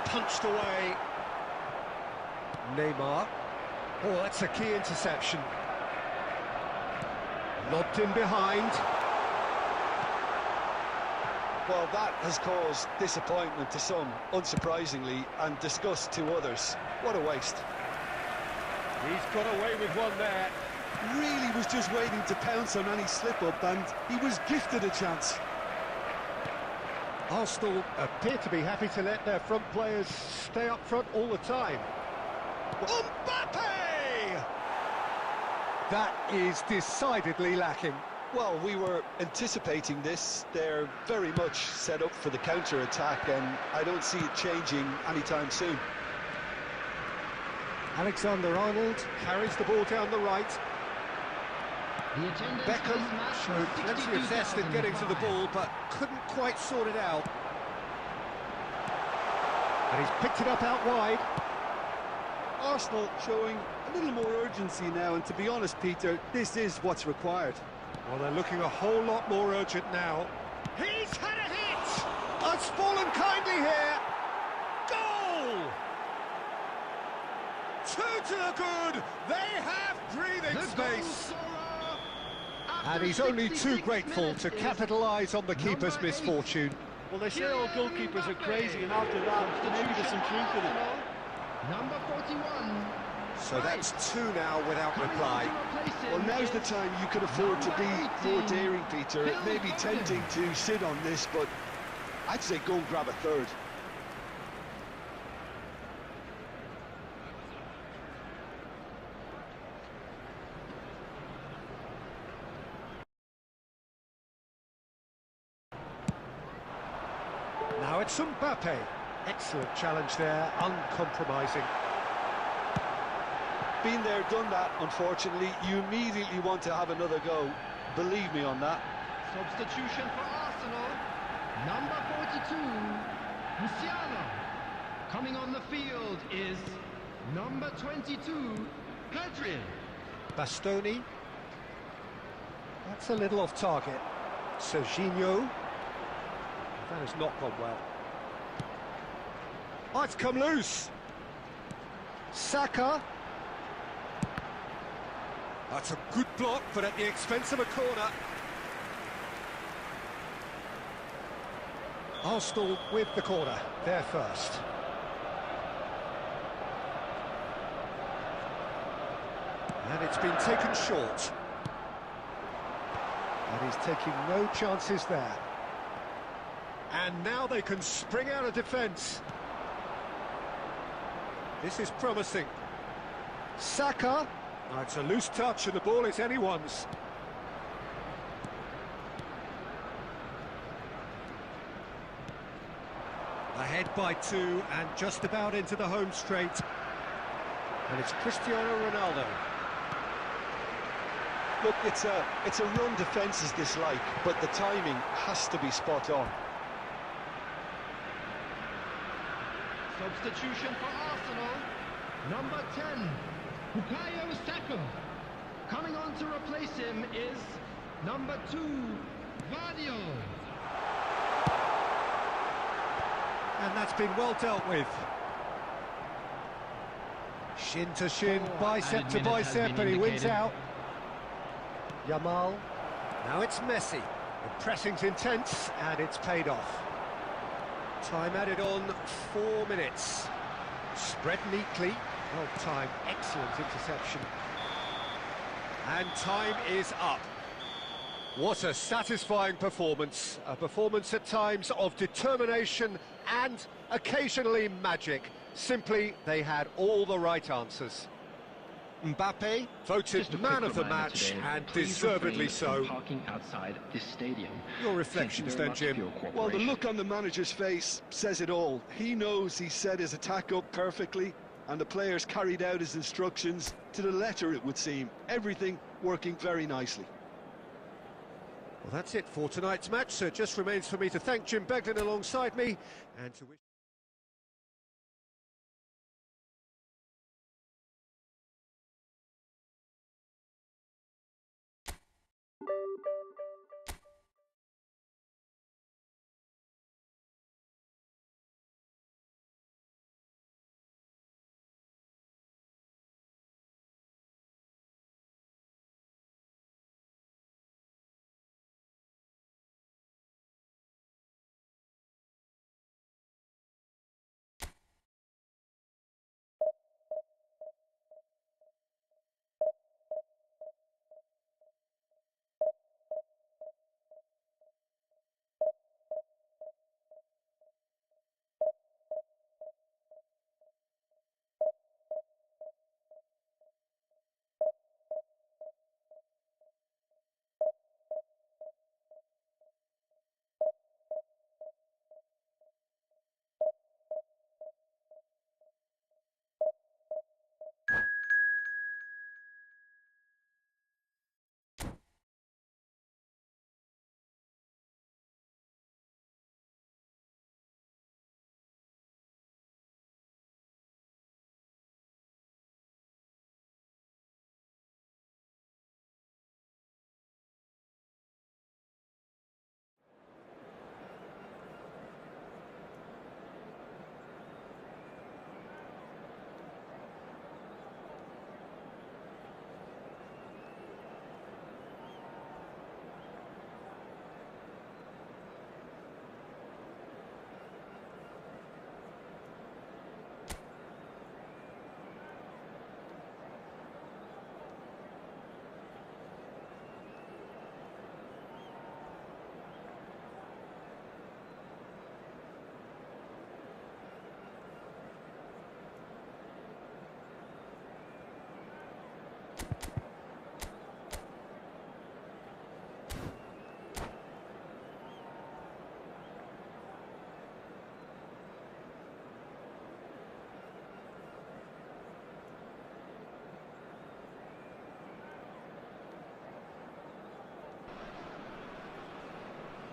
Punched away. Neymar. Oh, that's a key interception. Lobbed in behind. Well, that has caused disappointment to some, unsurprisingly, and disgust to others. What a waste. He's got away with one there. Really was just waiting to pounce on any slip-up, and he was gifted a chance. Arsenal appear to be happy to let their front players stay up front all the time. Mbappe! That is decidedly lacking. Well, we were anticipating this. They're very much set up for the counter-attack, and I don't see it changing anytime soon. Alexander-Arnold carries the ball down the right. The attendance Beckham this match showed plenty of zest in getting to the ball, but couldn't quite sort it out. And he's picked it up out wide. Arsenal showing a little more urgency now, and to be honest, Peter, this is what's required. Well, they're looking a whole lot more urgent now. He's had a hit! It's fallen kindly here. Goal! Two to the good. They have breathing space. And he's only too grateful to capitalise on the keeper's misfortune. Well, they say all goalkeepers are crazy, and after that, maybe there's some truth in it. Number 41. So that's two now without reply. Well, now's the time you could afford to be more daring, Peter. It may be tempting to sit on this, but I'd say go and grab a third. Now it's Mbappe. Excellent challenge there, uncompromising. Been there, done that, unfortunately. You immediately want to have another go. Believe me on that. Substitution for Arsenal. Number 42, Musiala. Coming on the field is number 22, Pedri. Bastoni. That's a little off target. Serginho. That has not gone well. Oh, it's come loose. Saka. That's a good block, but at the expense of a corner. Arsenal with the corner, they're first. And it's been taken short. And he's taking no chances there. And now they can spring out of defence. This is promising. Saka. Oh, it's a loose touch and the ball is anyone's. Ahead by two and just about into the home straight. And it's Cristiano Ronaldo. Look, it's a run defence is dislike, but the timing has to be spot on. Substitution for Arsenal. Number 10, Bukayo Saka. Coming on to replace him is number 2, Vardio. And that's been well dealt with. Shin to shin, bicep to bicep, and he wins out. Yamal. Now it's Messi. The pressing's intense, and it's paid off. Time added on, 4 minutes. Spread neatly. Well timed, excellent interception. And time is up. What a satisfying performance. A performance at times of determination and occasionally magic. Simply, they had all the right answers. Mbappe voted man of the match, today. and Please deservedly refrain from so. parking outside this stadium. Your reflections then, Jim. Well, the look on the manager's face says it all. He knows he set his attack up perfectly, and the players carried out his instructions to the letter, it would seem. Everything working very nicely. Well, that's it for tonight's match, so it just remains for me to thank Jim Beglin alongside me, and to wish...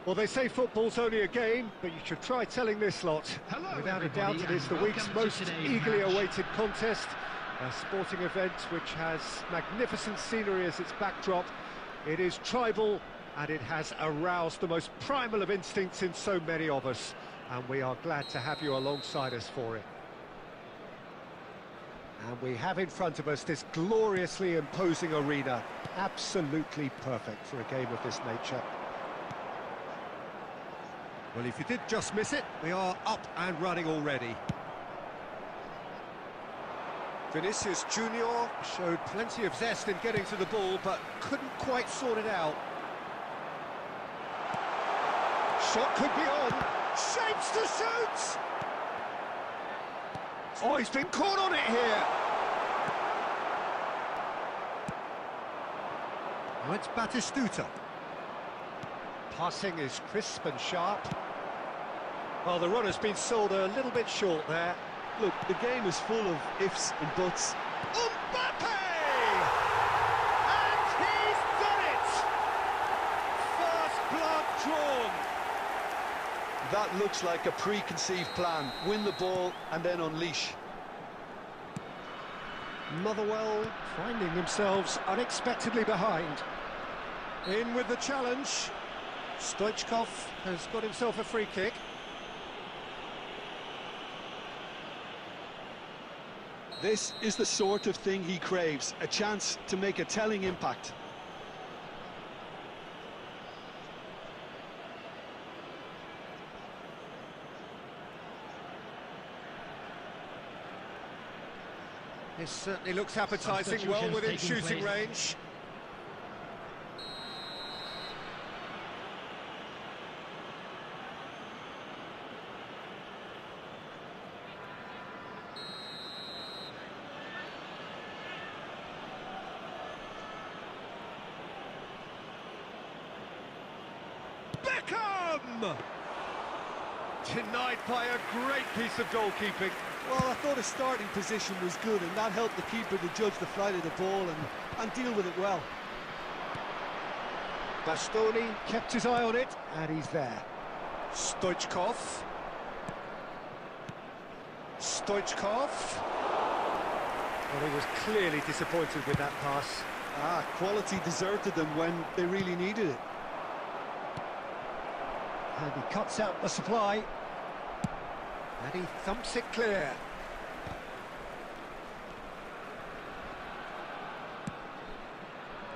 Well, they say football's only a game, but you should try telling this lot. Hello, Without a everybody, doubt, it is the and week's welcome to most today's eagerly match. awaited contest. A sporting event which has magnificent scenery as its backdrop. It is tribal, and it has aroused the most primal of instincts in so many of us. And we are glad to have you alongside us for it. And we have in front of us this gloriously imposing arena. Absolutely perfect for a game of this nature. Well, if you did just miss it, we are up and running already. Vinicius Junior showed plenty of zest in getting to the ball, but couldn't quite sort it out. Shot could be on. Shapes to shoot! Oh, he's been caught on it here. Now it's Batistuta. Passing is crisp and sharp. Well, the run has been sold a little bit short there. Look, the game is full of ifs and buts. Mbappe! And he's done it! First blood drawn. That looks like a preconceived plan. Win the ball and then unleash. Motherwell finding themselves unexpectedly behind. In with the challenge. Stoichkov has got himself a free kick. This is the sort of thing he craves, a chance to make a telling impact. This certainly looks appetising, Substitutions well within taking shooting place. range. Beckham! Denied by a great piece of goalkeeping. Well, I thought his starting position was good, and that helped the keeper to judge the flight of the ball and deal with it well. Bastoni kept his eye on it, and he's there. Stoichkov. Stoichkov. Well, he was clearly disappointed with that pass. Quality deserted them when they really needed it. And he cuts out the supply. And he thumps it clear.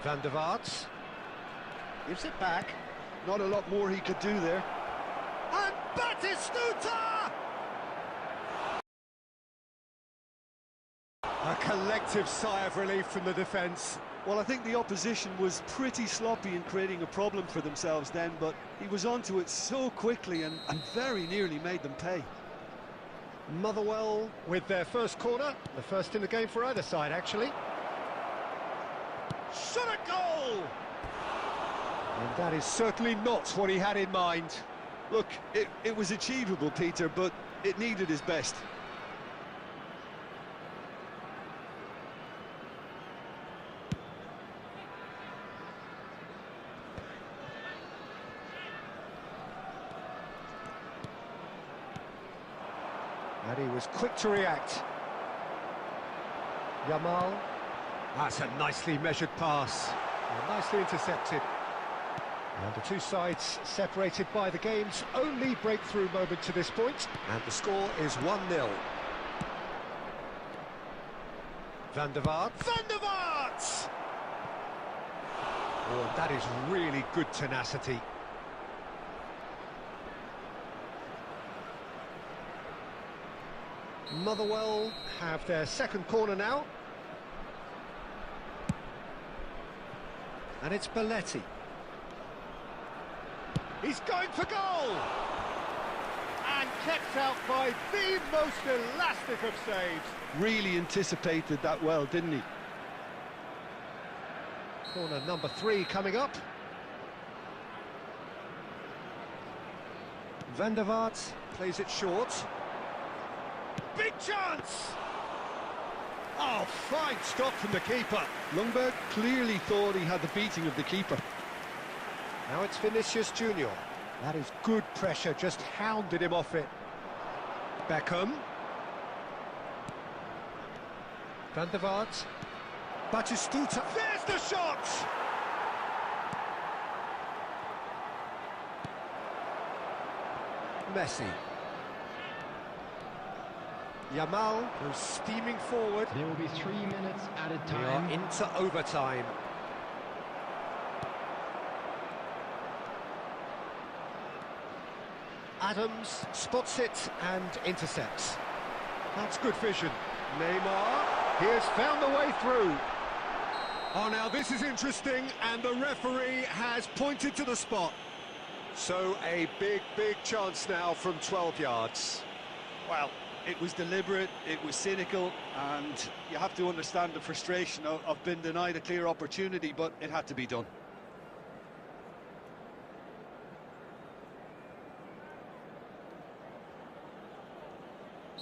Van der Vaart gives it back. Not a lot more he could do there. And Batistuta! A collective sigh of relief from the defence. Well, I think the opposition was pretty sloppy in creating a problem for themselves then, but he was onto it so quickly and very nearly made them pay. Motherwell with their first corner, the first in the game for either side, actually. Shot a goal! And that is certainly not what he had in mind. Look, it was achievable, Peter, but it needed his best. And he was quick to react. Yamal. That's a nicely measured pass. And nicely intercepted. And the two sides separated by the game's only breakthrough moment to this point. And the score is 1-0. Van der Vaart. Van der Vaart! Oh, that is really good tenacity. Motherwell have their second corner now. And it's Belletti. He's going for goal! And kept out by the most elastic of saves. Really anticipated that well, didn't he? Corner number 3 coming up. Van der Vaart plays it short. Big chance! Oh, fine stop from the keeper. Ljungberg clearly thought he had the beating of the keeper. Now it's Vinicius Junior. That is good pressure, just hounded him off it. Beckham. Van der Vaart. Batistuta. There's the shot! Messi. Yamal goes steaming forward. There will be 3 minutes added We are time. into overtime. Adams spots it and intercepts. That's good vision. Neymar, he has found the way through. Oh, now this is interesting, and the referee has pointed to the spot. So a big chance now from 12 yards. Well, it was deliberate, it was cynical, and you have to understand the frustration of being denied a clear opportunity, but it had to be done.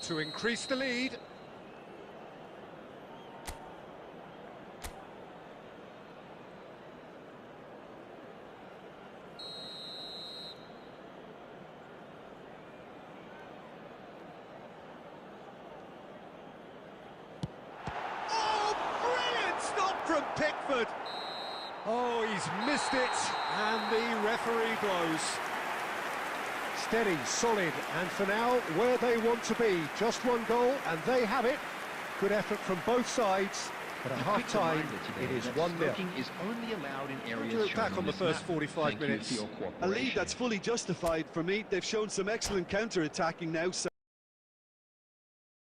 To increase the lead. Oh, brilliant stop from Pickford. Oh, he's missed it, and the referee blows. Steady, solid, and for now, where they want to be. Just one goal, and they have it. Good effort from both sides, but at half-time, it is 1-0. Smoking is only allowed in areas Look shown back in on the this first map. 45 Thank you minutes. for your A lead cooperation. that's fully justified for me. They've shown some excellent counter-attacking now, so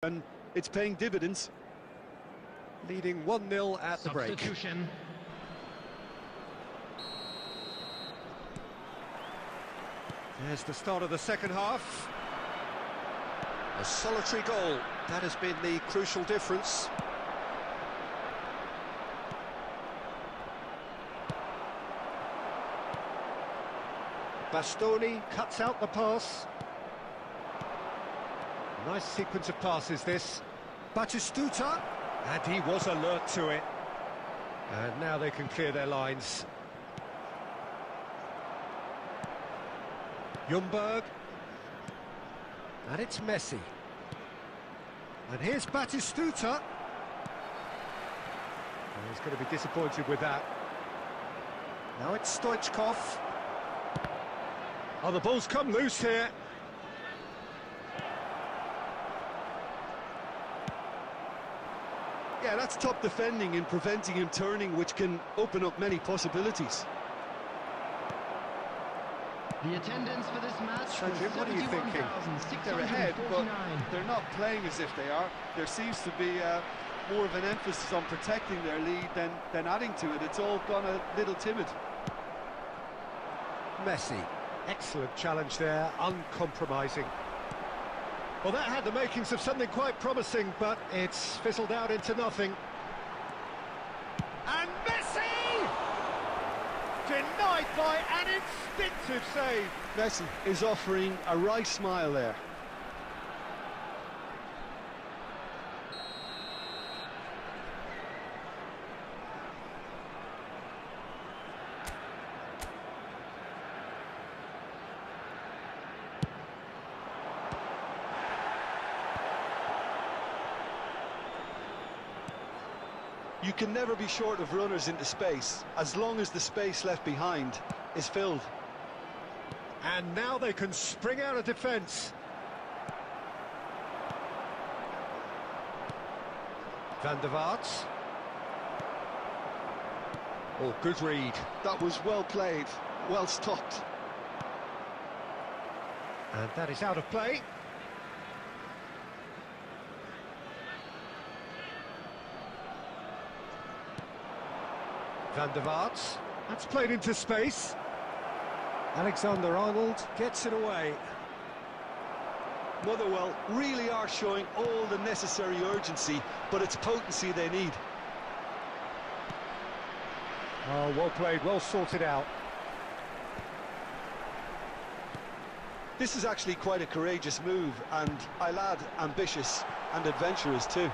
and it's paying dividends. Leading 1-0 at the break. Substitution. There's the start of the second half. A solitary goal. That has been the crucial difference. Bastoni cuts out the pass. Nice sequence of passes, this. Batistuta, and he was alert to it. And now they can clear their lines. Ljungberg. And it's Messi. And here's Batistuta. Oh, he's going to be disappointed with that. Now it's Stoichkov. Oh, the ball's come loose here. Yeah, that's top defending and preventing him turning, which can open up many possibilities. The attendance for this match So, was Jim, what are you thinking? They're ahead, but 71,649. they're not playing as if they are. There seems to be more of an emphasis on protecting their lead than adding to it. It's all gone a little timid. Messi. Excellent challenge there, uncompromising. Well, that had the makings of something quite promising, but it's fizzled out into nothing. And Messi! Denied by an instinctive save. Messi is offering a wry smile there. You can never be short of runners into space, as long as the space left behind is filled. And now they can spring out of defence. Van der Vaart. Oh, good read. That was well played, well stopped. And that is out of play. Van der Vaart. That's played into space. Alexander-Arnold gets it away. Motherwell really are showing all the necessary urgency, but it's potency they need. Oh, well played, well sorted out. This is actually quite a courageous move, and I'll add ambitious and adventurous too.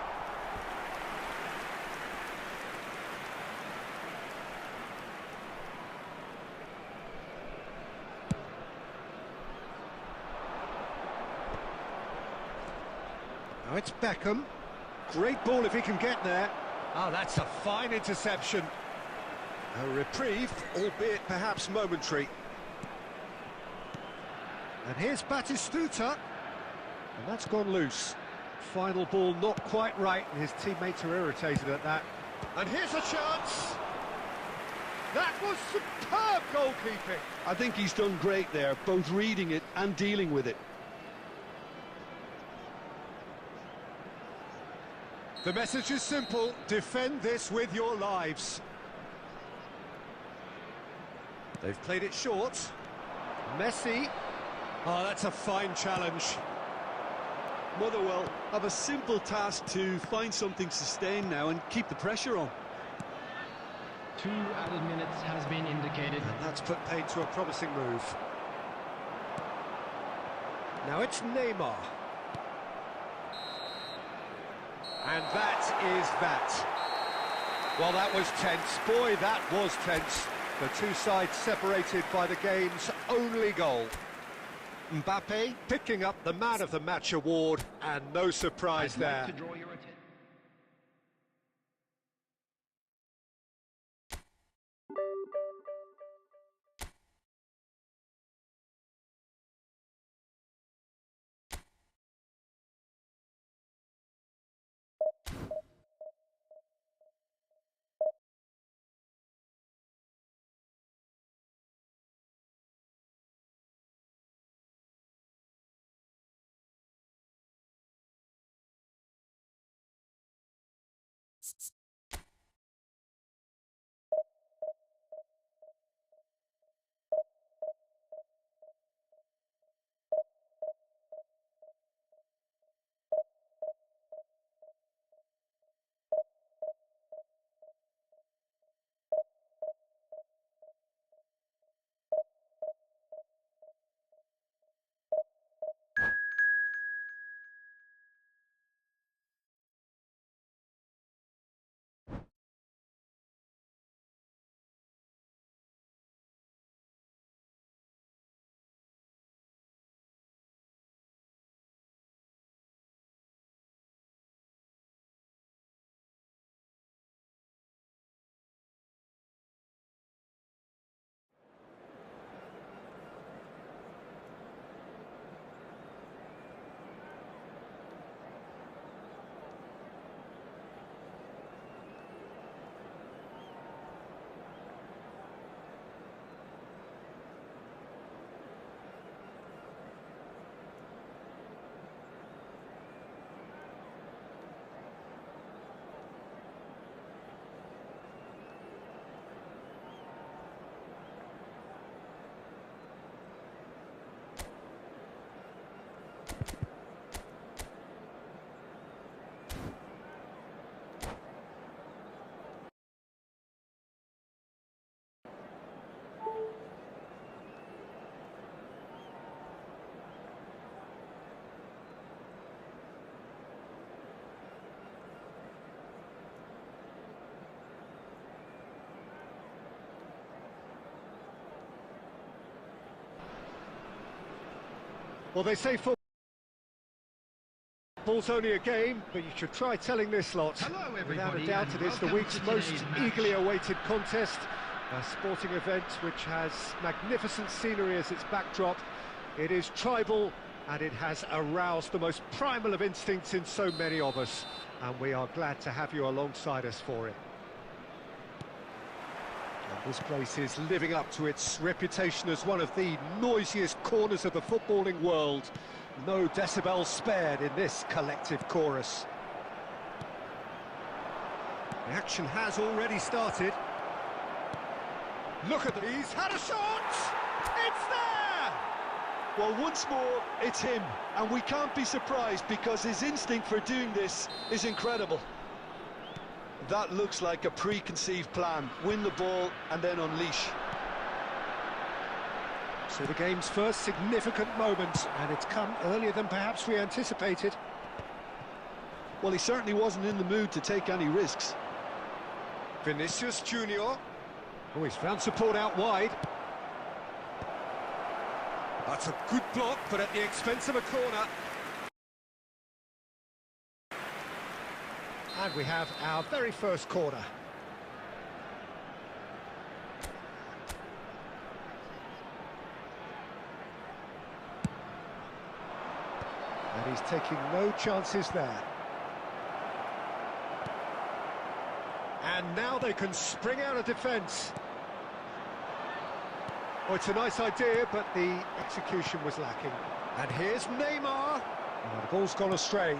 it's Beckham. Great ball if he can get there. Oh, that's a fine interception. A reprieve, albeit perhaps momentary. And here's Batistuta. And that's gone loose. Final ball not quite right, and his teammates are irritated at that. And here's a chance. That was superb goalkeeping. I think he's done great there, both reading it and dealing with it. The message is simple: defend this with your lives. They've played it short. Messi. Oh, that's a fine challenge. Motherwell have a simple task to find something sustained now and keep the pressure on. 2 added minutes has been indicated. And that's put paid to a promising move. Now it's Neymar. And that is that. Well, that was tense. Boy, that was tense. The two sides separated by the game's only goal. Mbappe picking up the Man of the Match award, and no surprise I'd there. like to draw your attention. Well, they say football's only a game, but you should try telling this lot. Hello, Without everybody, a doubt, and it is the welcome week's to most today's match. eagerly awaited contest. A sporting event which has magnificent scenery as its backdrop. It is tribal, and it has aroused the most primal of instincts in so many of us. And we are glad to have you alongside us for it. And this place is living up to its reputation as one of the noisiest corners of the footballing world. No decibels spared in this collective chorus. The action has already started. Look at them, he's had a shot! It's there! Well, once more, it's him, and we can't be surprised because his instinct for doing this is incredible. That looks like a preconceived plan. Win the ball and then unleash. So the game's first significant moment, and it's come earlier than perhaps we anticipated. Well, he certainly wasn't in the mood to take any risks. Vinicius Junior. Oh, he's found support out wide. That's a good block, but at the expense of a corner. And we have our very first corner. And he's taking no chances there. And now they can spring out of defence. Oh, it's a nice idea, but the execution was lacking. And here's Neymar. Oh, the ball's gone astray.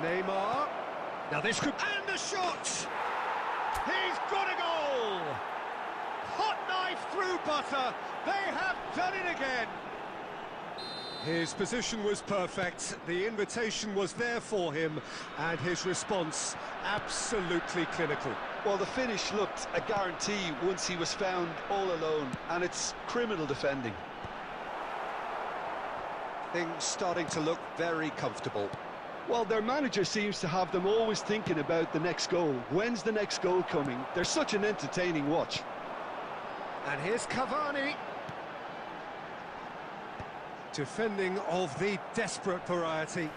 Neymar. Now this could... And the shot! He's got a goal! Hot knife through butter. They have done it again. His position was perfect, the invitation was there for him, and his response absolutely clinical. Well, the finish looked a guarantee once he was found all alone, and it's criminal defending. Things starting to look very comfortable. Well, their manager seems to have them always thinking about the next goal. When's the next goal coming? They're such an entertaining watch. And here's Cavani. Defending of the desperate variety.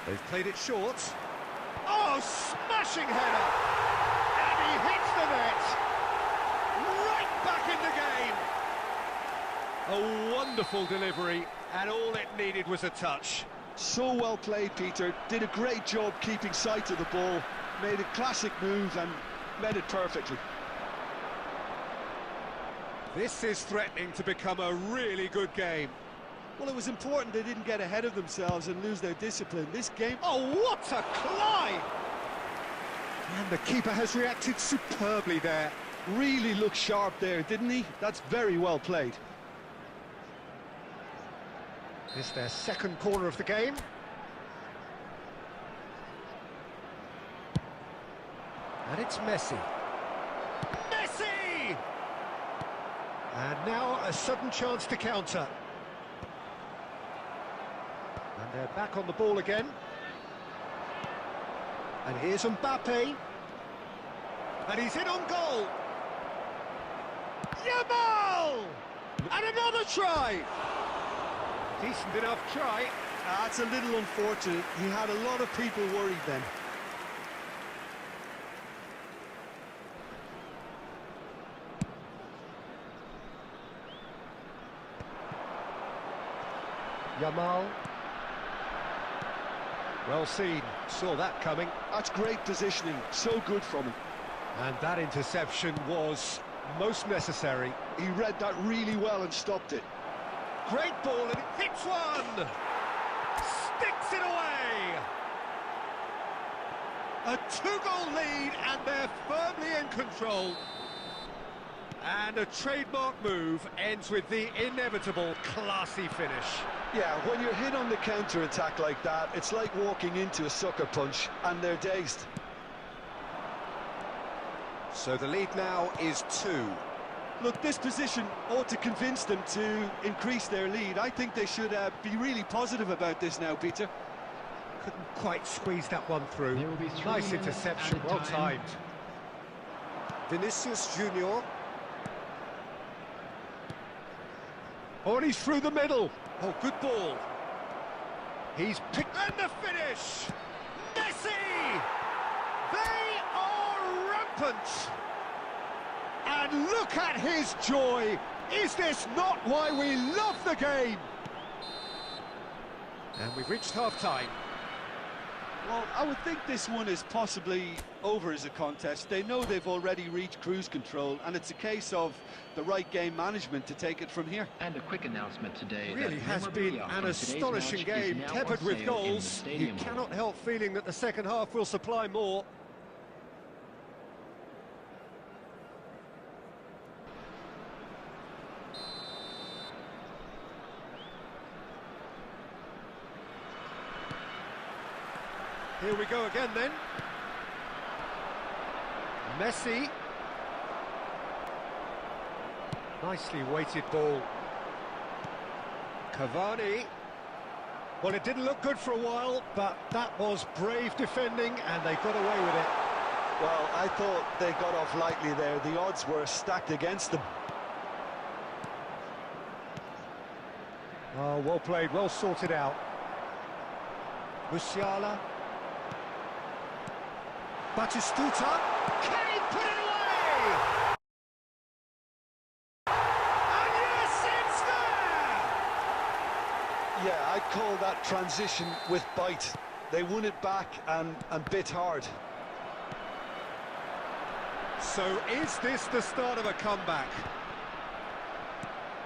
They've played it short. Oh, smashing header! And he hits the net! Right back in the game! A wonderful delivery, and all it needed was a touch. So well played, Peter. Did a great job keeping sight of the ball. Made a classic move and met it perfectly. This is threatening to become a really good game. Well, it was important they didn't get ahead of themselves and lose their discipline. This game... Oh, what a climb! And the keeper has reacted superbly there. Really looked sharp there, didn't he? That's very well played. It's their second corner of the game. And it's Messi. Messi! And now a sudden chance to counter. And they're back on the ball again. And here's Mbappe. And he's in on goal. Yamal! And another try! Decent enough try. That's a little unfortunate. He had a lot of people worried then. Yamal. Well seen, saw that coming. That's great positioning, so good from him. And that interception was most necessary. He read that really well and stopped it. Great ball, and it hits one! Sticks it away! A two-goal lead, and they're firmly in control. And a trademark move ends with the inevitable classy finish. Yeah, when you're hit on the counter-attack like that, it's like walking into a sucker punch, and they're dazed. So the lead now is 2. Look, this position ought to convince them to increase their lead. I think they should be really positive about this now, Peter. Couldn't quite squeeze that one through. There will be 3 Nice minutes interception, added well time. timed. Vinicius Junior. Oh, and he's through the middle. Oh, good ball. He's picked... And the finish! Messi! They are rampant! And look at his joy! Is this not why we love the game? And we've reached half-time. Well, I would think this one is possibly over as a contest. They know they've already reached cruise control, and it's a case of the right game management to take it from here. And a quick announcement today. It really has been an astonishing game, peppered with goals. You cannot help feeling that the second half will supply more. Here we go again then. Messi. Nicely weighted ball. Cavani. Well, it didn't look good for a while, but that was brave defending, and they got away with it. Well, I thought they got off lightly there. The odds were stacked against them. Oh, well played, well sorted out. Musiala. Batistuta. Can he put it away? And yes, it's there! Yeah, I'd call that transition with bite. They won it back and bit hard. So is this the start of a comeback?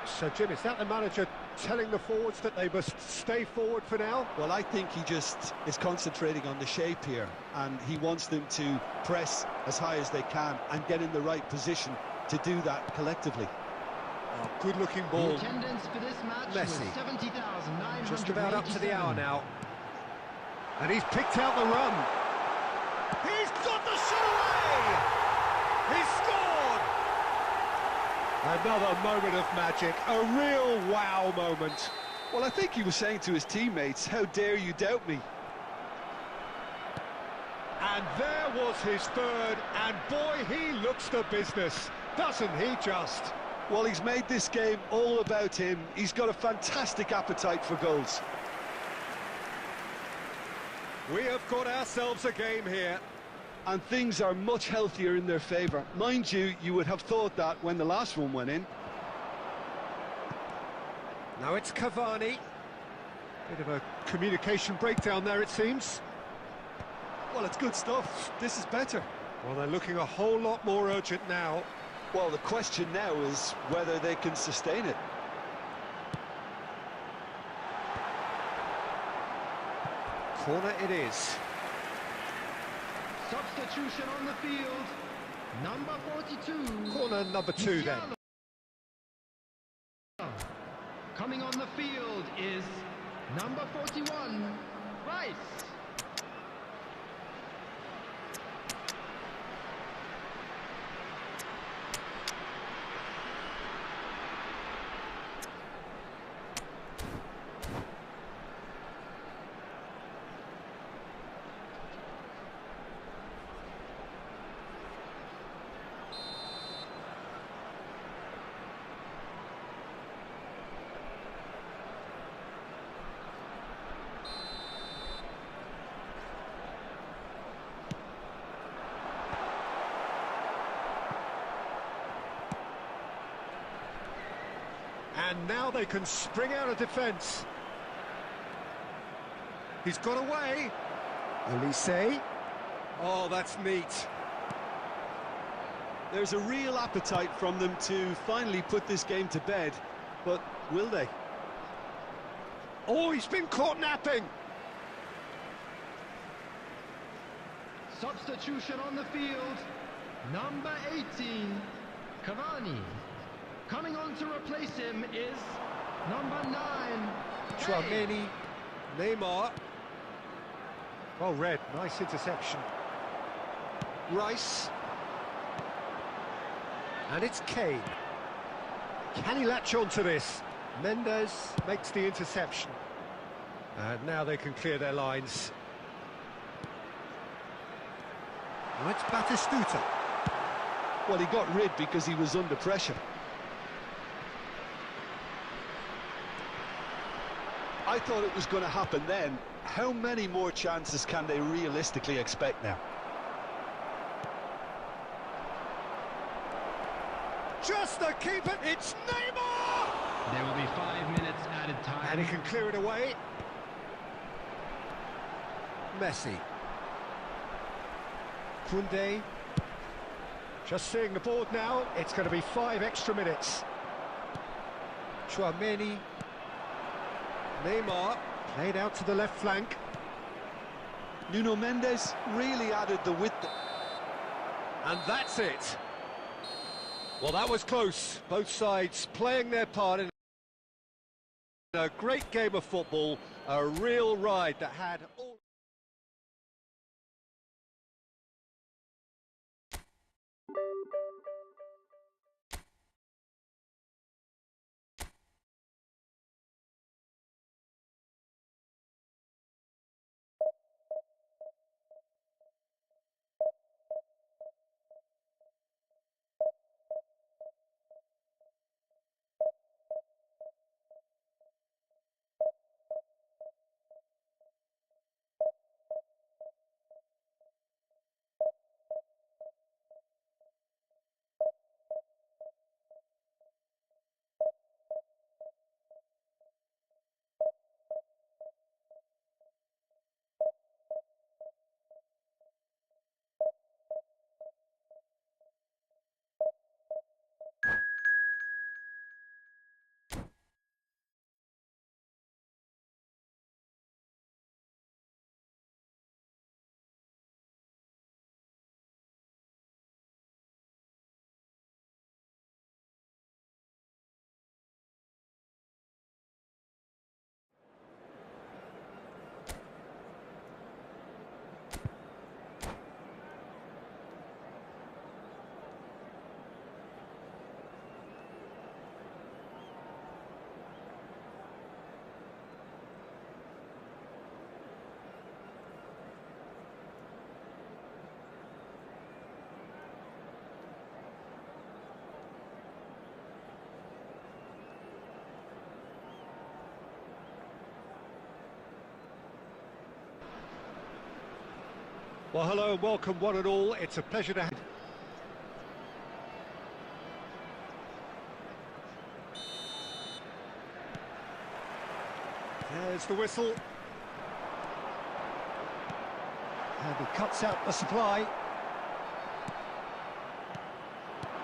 So Jim, is that the manager telling the forwards that they must stay forward for now? Well, I think he just is concentrating on the shape here, and he wants them to press as high as they can and get in the right position to do that collectively. Oh, good-looking The ball. attendance for this match was Messi. 70,987. Just about up to the hour now. And he's picked out the run. He's got the shot away! He scored! Another moment of magic, a real wow moment. Well, I think he was saying to his teammates, how dare you doubt me? And there was his third, and boy, he looks the business, doesn't he just? Well, he's made this game all about him. He's got a fantastic appetite for goals. We have got ourselves a game here. And things are much healthier in their favour. Mind you, you would have thought that when the last one went in. Now it's Cavani. Bit of a communication breakdown there, it seems. Well, it's good stuff. This is better. Well, they're looking a whole lot more urgent now. Well, the question now is whether they can sustain it. Corner it is. Substitution on the field. Number 42. Corner number 2 then. Coming on the field is number 41, Rice. And now they can spring out of defence. He's got away. Olise. Oh, that's neat. There's a real appetite from them to finally put this game to bed, but will they? Oh, he's been caught napping. Substitution on the field. Number 18, Cavani. Coming on to replace him is number 9, Tchouaméni, Neymar. Well read, nice interception. Rice. And it's Kane. Can he latch on to this? Mendes makes the interception. And now they can clear their lines. Now it's Batistuta. Well, he got rid because he was under pressure. I thought it was going to happen then. How many more chances can they realistically expect now? Just to keep it, it's Neymar! There will be 5 minutes added time. And he can clear it away. Messi. Koundé. Just seeing the board now, it's going to be 5 extra minutes. Tchouaméni. Neymar, played out to the left flank. Nuno Mendes really added the width. And that's it. Well, that was close. Both sides playing their part in a great game of football. A real ride that had all... Well, hello and welcome one and all. It's a pleasure to have... There's the whistle. And he cuts out the supply.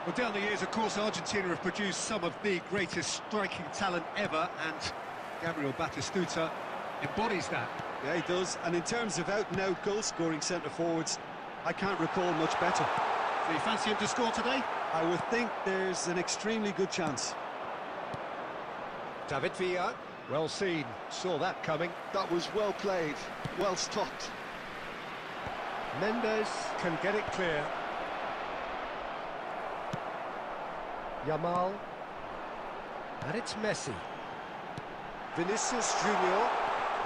Well, down the years, of course, Argentina have produced some of the greatest striking talent ever, and Gabriel Batistuta embodies that. Yeah, he does. And in terms of out-and-out goal-scoring centre-forwards, I can't recall much better. Do you fancy him to score today? I would think there's an extremely good chance. David Villa, well seen, saw that coming. That was well played, well stopped. Mendes can get it clear. Yamal. And it's Messi. Vinicius Junior.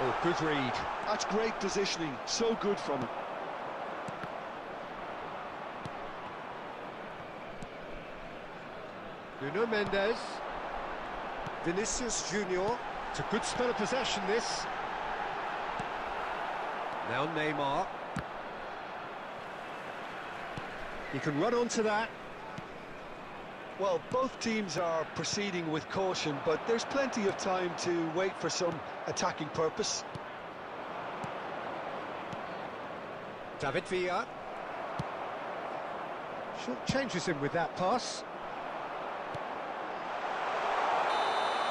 Oh, good read. That's great positioning, so good from him. Nuno Mendes. Vinicius Junior. It's a good spell of possession, this. Now Neymar. He can run onto that. Well, both teams are proceeding with caution, but there's plenty of time to wait for some attacking purpose. David Villa. Short changes him with that pass.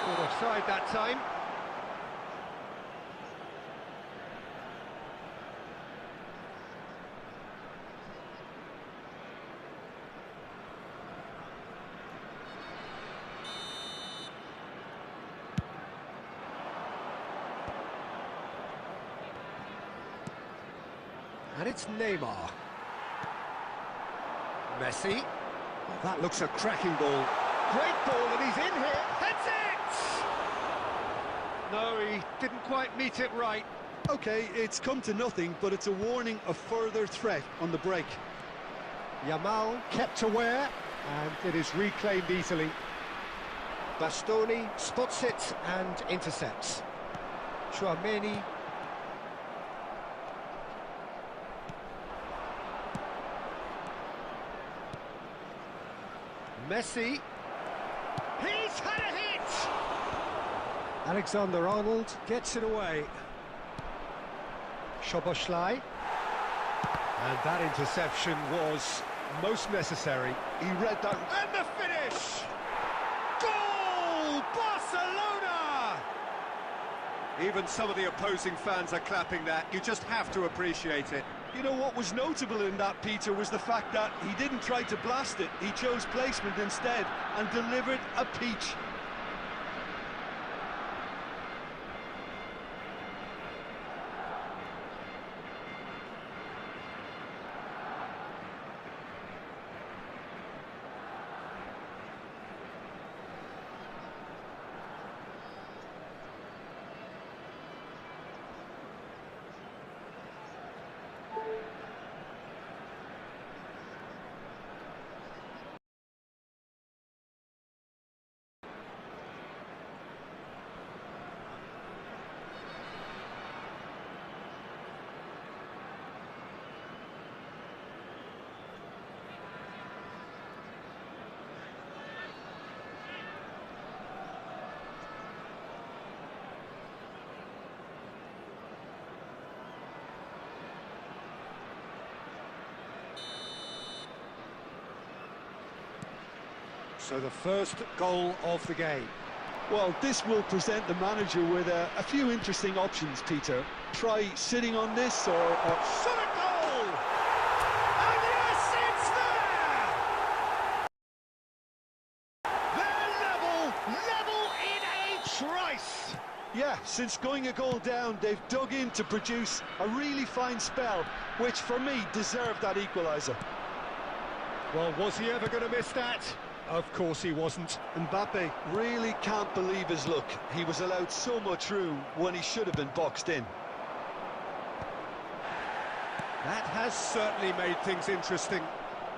Caught offside that time. And it's Neymar. Messi. Oh, that looks a cracking ball. Great ball, and he's in here. Heads it! No, he didn't quite meet it right. OK, it's come to nothing, but it's a warning of further threat on the break. Yamal kept aware, and it is reclaimed easily. Bastoni spots it and intercepts. Tchouaméni. Messi. He's had a hit! Alexander-Arnold gets it away. Szoboszlai. And that interception was most necessary. He read that. And the finish! Goal! Barcelona! Even some of the opposing fans are clapping that. You just have to appreciate it. You know what was notable in that, Peter, was the fact that he didn't try to blast it. He chose placement instead and delivered a peach. So the first goal of the game. Well, this will present the manager with a few interesting options, Peter. Try sitting on this or... Shot a goal! And yes, it's there! They're level in a trice! Yeah, since going a goal down, they've dug in to produce a really fine spell, which for me deserved that equaliser. Well, was he ever going to miss that? Of course he wasn't. Mbappe really can't believe his luck. He was allowed so much room when he should have been boxed in. That has certainly made things interesting.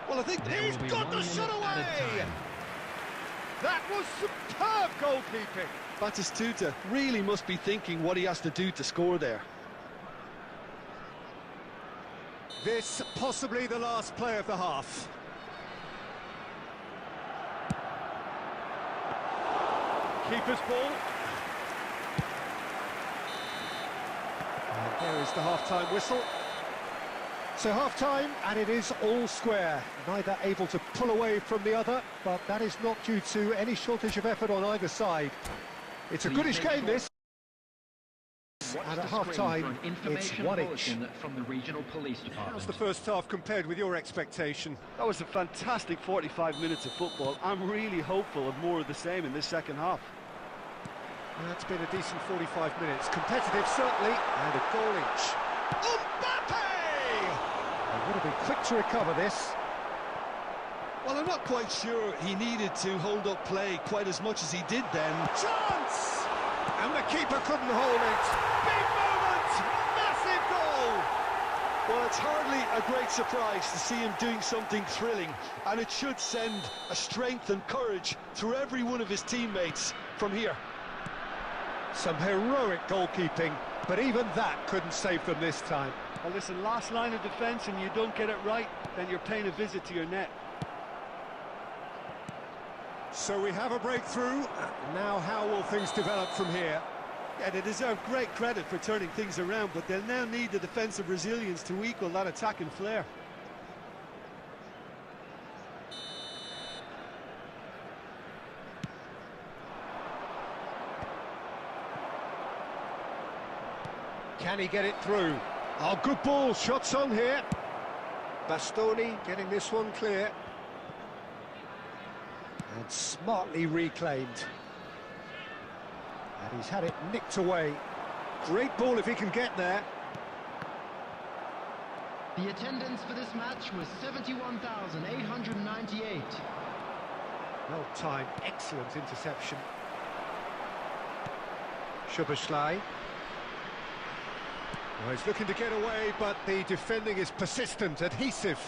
Well, I think He's got the shot away! That was superb goalkeeping. Batistuta really must be thinking what he has to do to score there. This possibly the last play of the half. Keeper's ball. And there is the half-time whistle. So half-time, and it is all square. Neither able to pull away from the other, but that is not due to any shortage of effort on either side. It's a goodish game, this. And at half-time, it's 1-each. From the regional police department. How's the first half compared with your expectation? That was a fantastic 45 minutes of football. I'm really hopeful of more of the same in this second half. That's been a decent 45 minutes. Competitive, certainly, and a goal each. Mbappe! They would have been quick to recover this. Well, I'm not quite sure he needed to hold up play quite as much as he did then. Chance! And the keeper couldn't hold it. Big moment! Massive goal! Well, it's hardly a great surprise to see him doing something thrilling, and it should send a strength and courage through every one of his teammates from here. Some heroic goalkeeping, but even that couldn't save them this time. Well, listen, last line of defence and you don't get it right, then you're paying a visit to your net. So we have a breakthrough. Now how will things develop from here? Yeah, they deserve great credit for turning things around, but they'll now need the defensive resilience to equal that attacking flair. Can he get it through? Oh, good ball, shots on here. Bastoni getting this one clear. And smartly reclaimed. And he's had it nicked away. Great ball if he can get there. The attendance for this match was 71,898. Well timed, excellent interception. Szoboszlai. Well, he's looking to get away, but the defending is persistent, adhesive.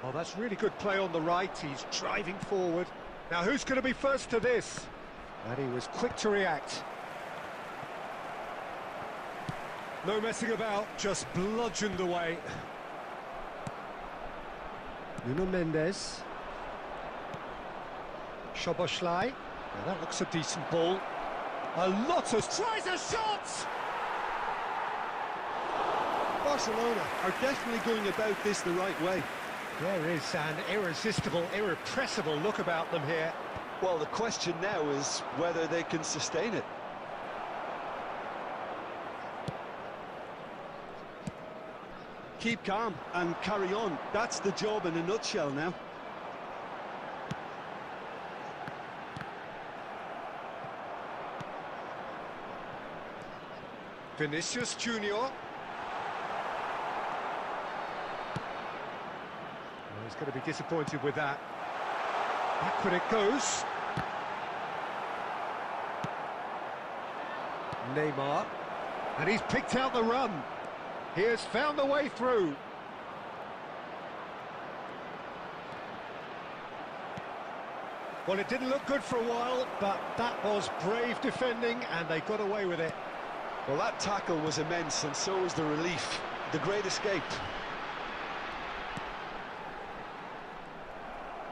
Oh, that's really good play on the right. He's driving forward. Now, who's going to be first to this? And he was quick to react. No messing about, just bludgeoned away. Nuno Mendes. Szoboszlai. Now, that looks a decent ball. A lot of... Tries a shot! Barcelona are definitely going about this the right way. There is an irresistible, irrepressible look about them here. Well, the question now is whether they can sustain it. Keep calm and carry on. That's the job in a nutshell now. Vinicius Junior. He's going to be disappointed with that. Backward it goes. Neymar. And he's picked out the run. He has found the way through. Well, it didn't look good for a while, but that was brave defending, and they got away with it. Well, that tackle was immense, and so was the relief. The great escape.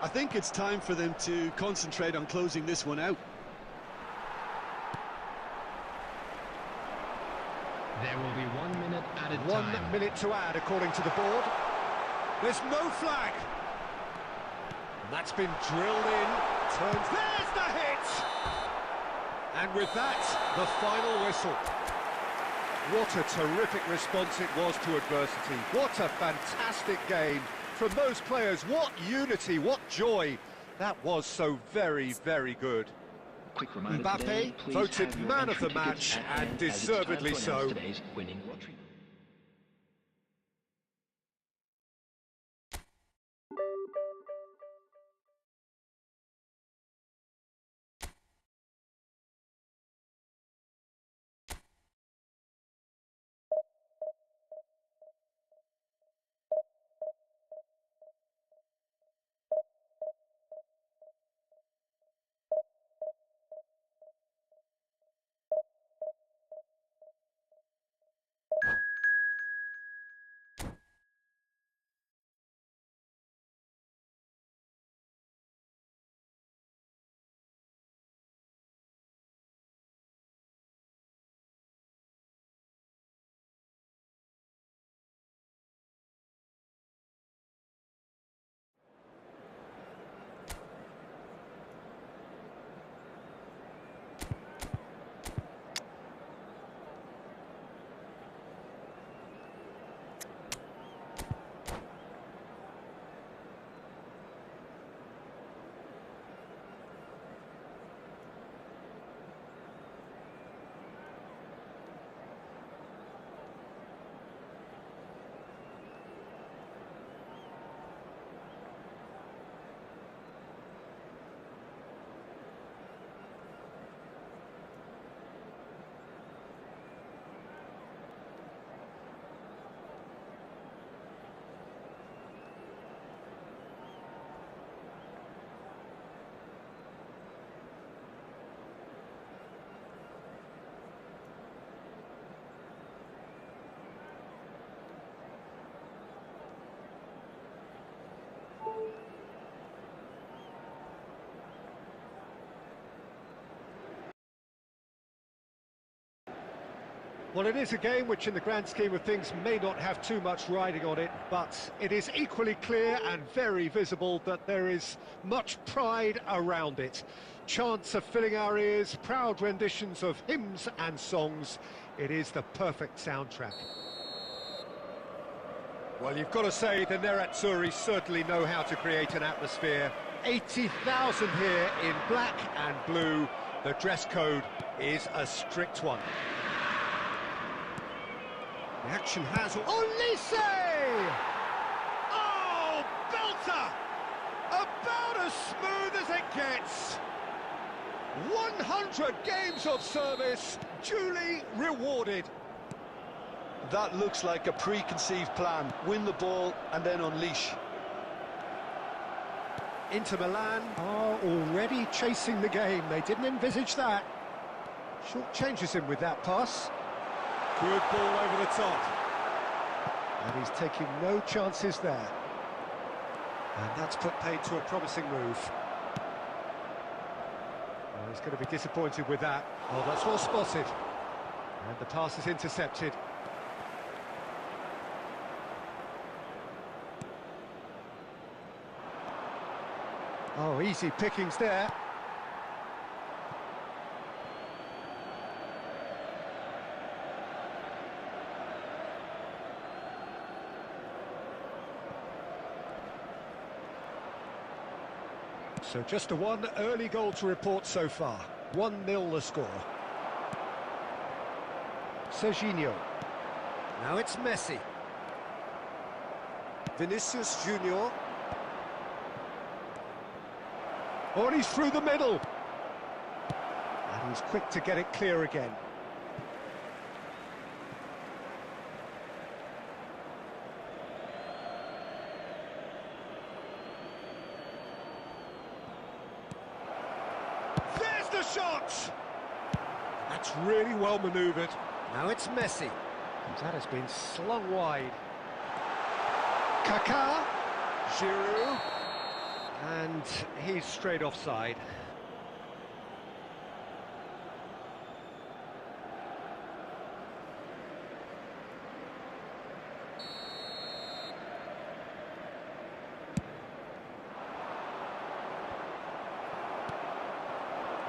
I think it's time for them to concentrate on closing this one out. There will be 1 minute added time. 1 minute to add, according to the board. There's no flag. And that's been drilled in. Turns. There's the hit! And with that, the final whistle. What a terrific response it was to adversity. What a fantastic game from those players. What unity, what joy. That was so very, very good. Quick reminder Mbappe today, please voted have your man of entry the tickets match, at and hand, as it's time to deservedly announce so. today's winning lottery. Well, it is a game which in the grand scheme of things may not have too much riding on it, but it is equally clear and very visible that there is much pride around it. Chants are filling our ears, proud renditions of hymns and songs. It is the perfect soundtrack. Well, you've got to say the Nerazzurri certainly know how to create an atmosphere. 80,000 here in black and blue. The dress code is a strict one. The action has... Olise! Oh, belter! About as smooth as it gets. 100 games of service, duly rewarded. That looks like a preconceived plan. Win the ball and then unleash. Inter Milan are already chasing the game. They didn't envisage that. Short changes him with that pass. Good ball over the top. And he's taking no chances there. And that's put paid to a promising move. Well, he's going to be disappointed with that. Oh, that's well spotted. And the pass is intercepted. Oh, easy pickings there. So just a one early goal to report so far. 1-0 the score. Serginho. Now it's Messi. Vinicius Junior. Oh, and he's through the middle. And he's quick to get it clear again. There's the shot! That's really well manoeuvred. Now it's Messi. That has been slung wide. Kaká. Giroud. And he's straight offside.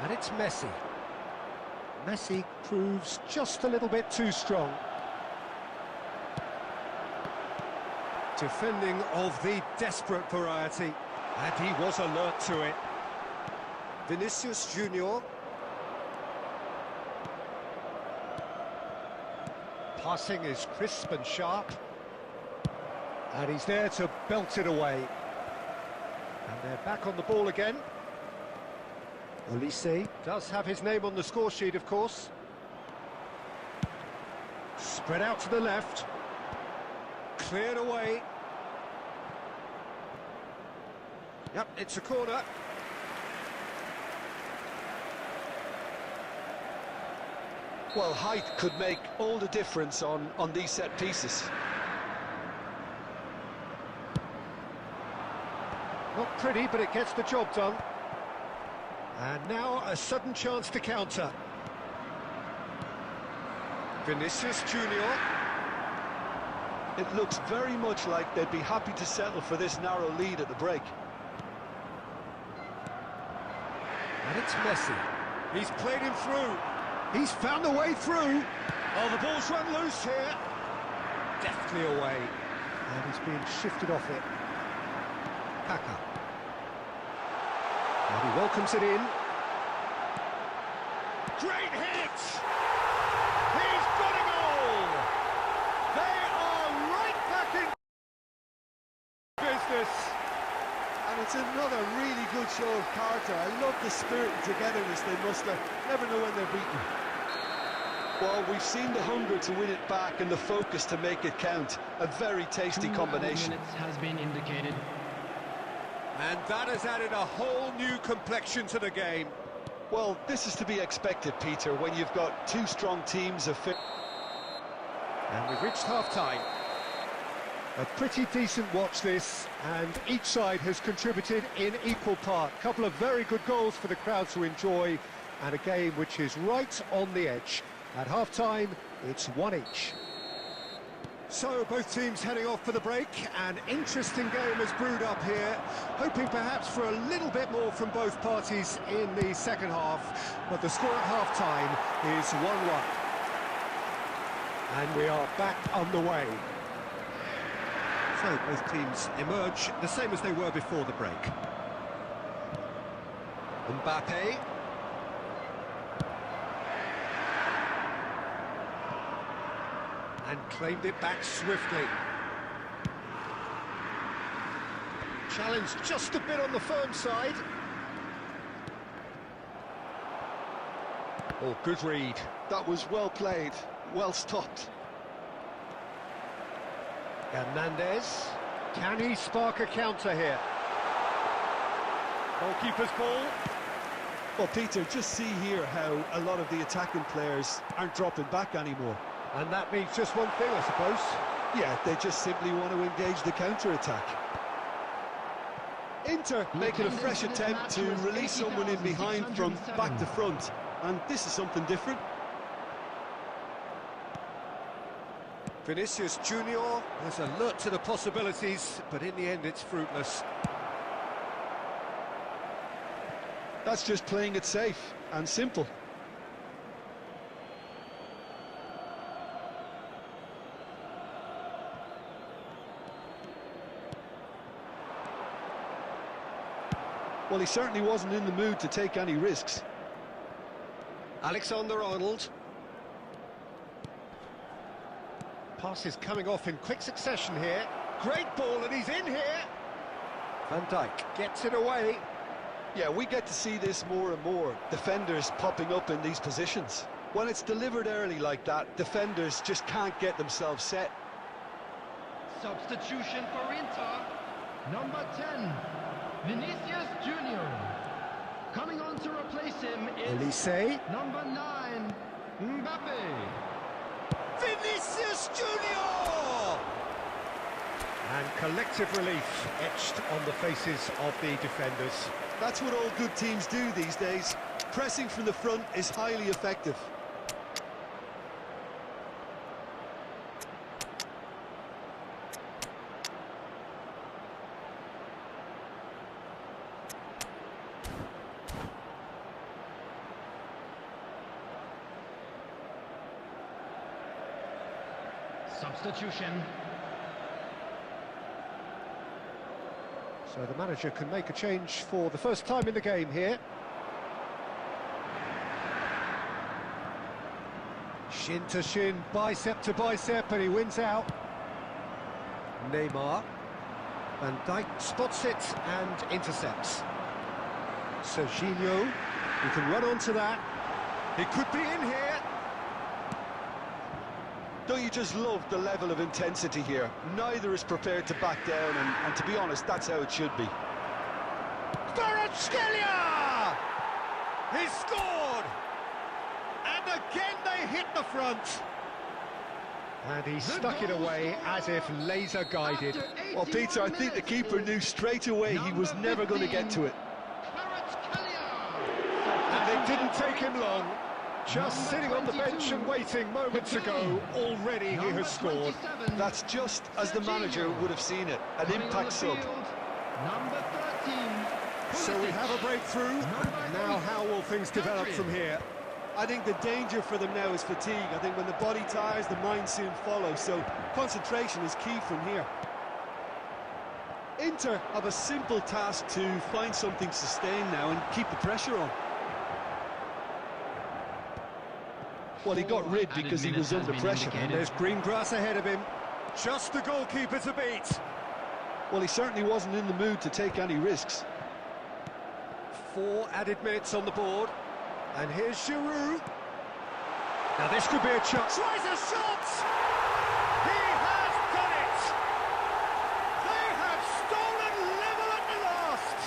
And it's Messi. Messi proves just a little bit too strong. Defending of the desperate variety. And he was alert to it. Vinicius Junior. Passing is crisp and sharp. And he's there to belt it away. And they're back on the ball again. Olise does have his name on the score sheet, of course. Spread out to the left. Cleared away. Yep, it's a corner. Well, height could make all the difference on these set pieces. Not pretty, but it gets the job done. And now a sudden chance to counter. Vinicius Junior. It looks very much like they'd be happy to settle for this narrow lead at the break. And it's Messi. He's played him through. He's found a way through. Oh, the ball's run loose here. Deftly away. And he's being shifted off it. Kaká. And he welcomes it in. Great hit! He's got a goal! They are right back in business. And it's another really good show of character. I love the spirit and togetherness they muster. Never know when they're beaten. Well, we've seen the hunger to win it back and the focus to make it count. A very tasty combination. 2 minutes has been indicated. And that has added a whole new complexion to the game. Well, this is to be expected, Peter, when you've got two strong teams of fit. And we've reached half-time. A pretty decent watch this, and each side has contributed in equal part. A couple of very good goals for the crowd to enjoy, and a game which is right on the edge. At half-time, It's one each. So both teams heading off for the break. An interesting game has brewed up here, hoping perhaps for a little bit more from both parties in the second half, but the score at half-time is 1-1. And we are back underway. So both teams emerge the same as they were before the break. Mbappe. And claimed it back swiftly. Challenge just a bit on the firm side. Oh, good read. That was well played, well stopped. Hernandez. Can he spark a counter here? Goalkeeper's ball. Well, Peter, just see here how a lot of the attacking players aren't dropping back anymore. And that means just one thing, I suppose. Yeah, they just simply want to engage the counter-attack. Inter making a fresh attempt to release someone in behind from back to front. And this is something different. Vinicius Junior is alert to the possibilities, but in the end it's fruitless. That's just playing it safe and simple. Well, he certainly wasn't in the mood to take any risks. Alexander-Arnold. Passes coming off in quick succession here. Great ball, and he's in here. Van Dijk gets it away. Yeah, we get to see this more and more. Defenders popping up in these positions. When it's delivered early like that, defenders just can't get themselves set. Substitution for Inter. Number 10, Vinicius Junior. Coming on to replace him is Elise. number 9, Mbappe. Vinicius Junior! And collective relief etched on the faces of the defenders. That's what all good teams do these days. Pressing from the front is highly effective. Substitution. So the manager can make a change for the first time in the game here. Shin to shin, bicep to bicep, and he wins out. Neymar. Van Dijk spots it and intercepts. Serginho, he can run onto that. He could be in here. Don't you just love the level of intensity here? Neither is prepared to back down, and to be honest, that's how it should be. Kvaratskhelia! He scored! And again they hit the front. And he stuck it away as if laser guided. Well, Peter, I think the keeper knew straight away he was never going to get to it. And it didn't take him long. Just sitting on the bench and waiting moments ago, already he has scored. That's just as the manager would have seen it, an impact sub. Number 13. So we have a breakthrough. Now how will things develop from here? I think the danger for them now is fatigue. I think when the body tires, the mind soon follows, so concentration is key from here. Inter have a simple task to find something sustained now and keep the pressure on. Well, he got rid because he was under pressure. And there's green grass ahead of him. Just the goalkeeper to beat. Well, he certainly wasn't in the mood to take any risks. 4 added minutes on the board. And here's Giroud. Now this could be a chance. Tries a shot! He has done it! They have stolen level at the last!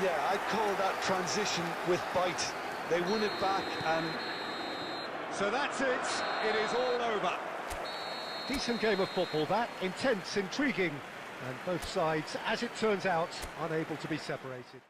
Yeah, I'd call that transition with bite. They won it back and... So that's it. It is all over. Decent game of football, that. Intense, intriguing. And both sides, as it turns out, unable to be separated.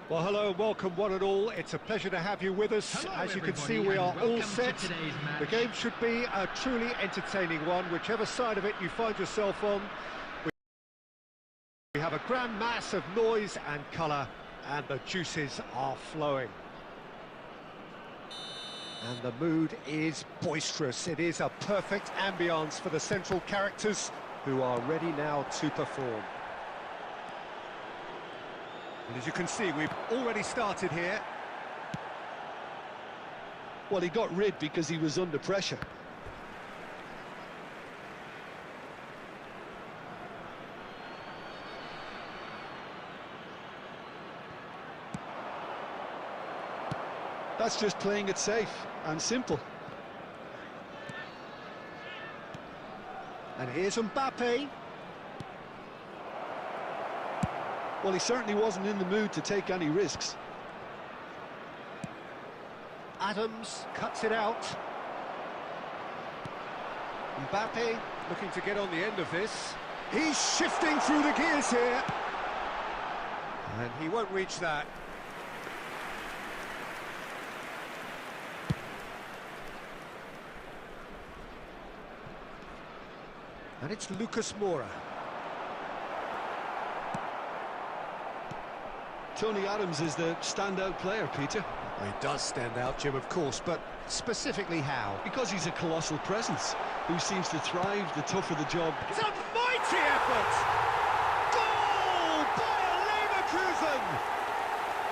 Well, hello and welcome one and all. It's a pleasure to have you with us. Hello, As you can everybody, see, we and are all welcome to set. today's match. The game should be a truly entertaining one, whichever side of it you find yourself on. We have a grand mass of noise and colour, and the juices are flowing. And the mood is boisterous. It is a perfect ambience for the central characters, who are ready now to perform. And as you can see, we've already started here. Well, he got rid because he was under pressure. That's just playing it safe and simple. And here's Mbappe. Well, he certainly wasn't in the mood to take any risks. Adams cuts it out. Mbappe looking to get on the end of this. He's shifting through the gears here. And he won't reach that. And it's Lucas Moura. Tony Adams is the standout player, Peter. Well, he does stand out, Jim, of course, but specifically how? Because he's a colossal presence who seems to thrive the tougher the job. It's a mighty effort! Goal! Bayer Leverkusen!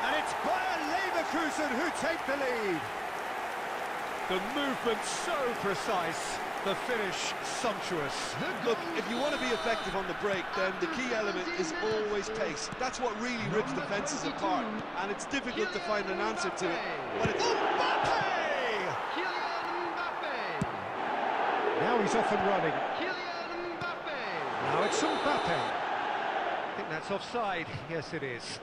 And it's Bayer Leverkusen who take the lead. The movement so precise, the finish sumptuous. Look, if you want to be effective on the break, then the key element is always pace. That's what really rips defences apart, and it's difficult to find an answer to it when it's... Mbappe! Kylian Mbappe! Now he's off and running. Kylian Mbappe! Now it's Mbappe. I think that's offside. Yes, it is.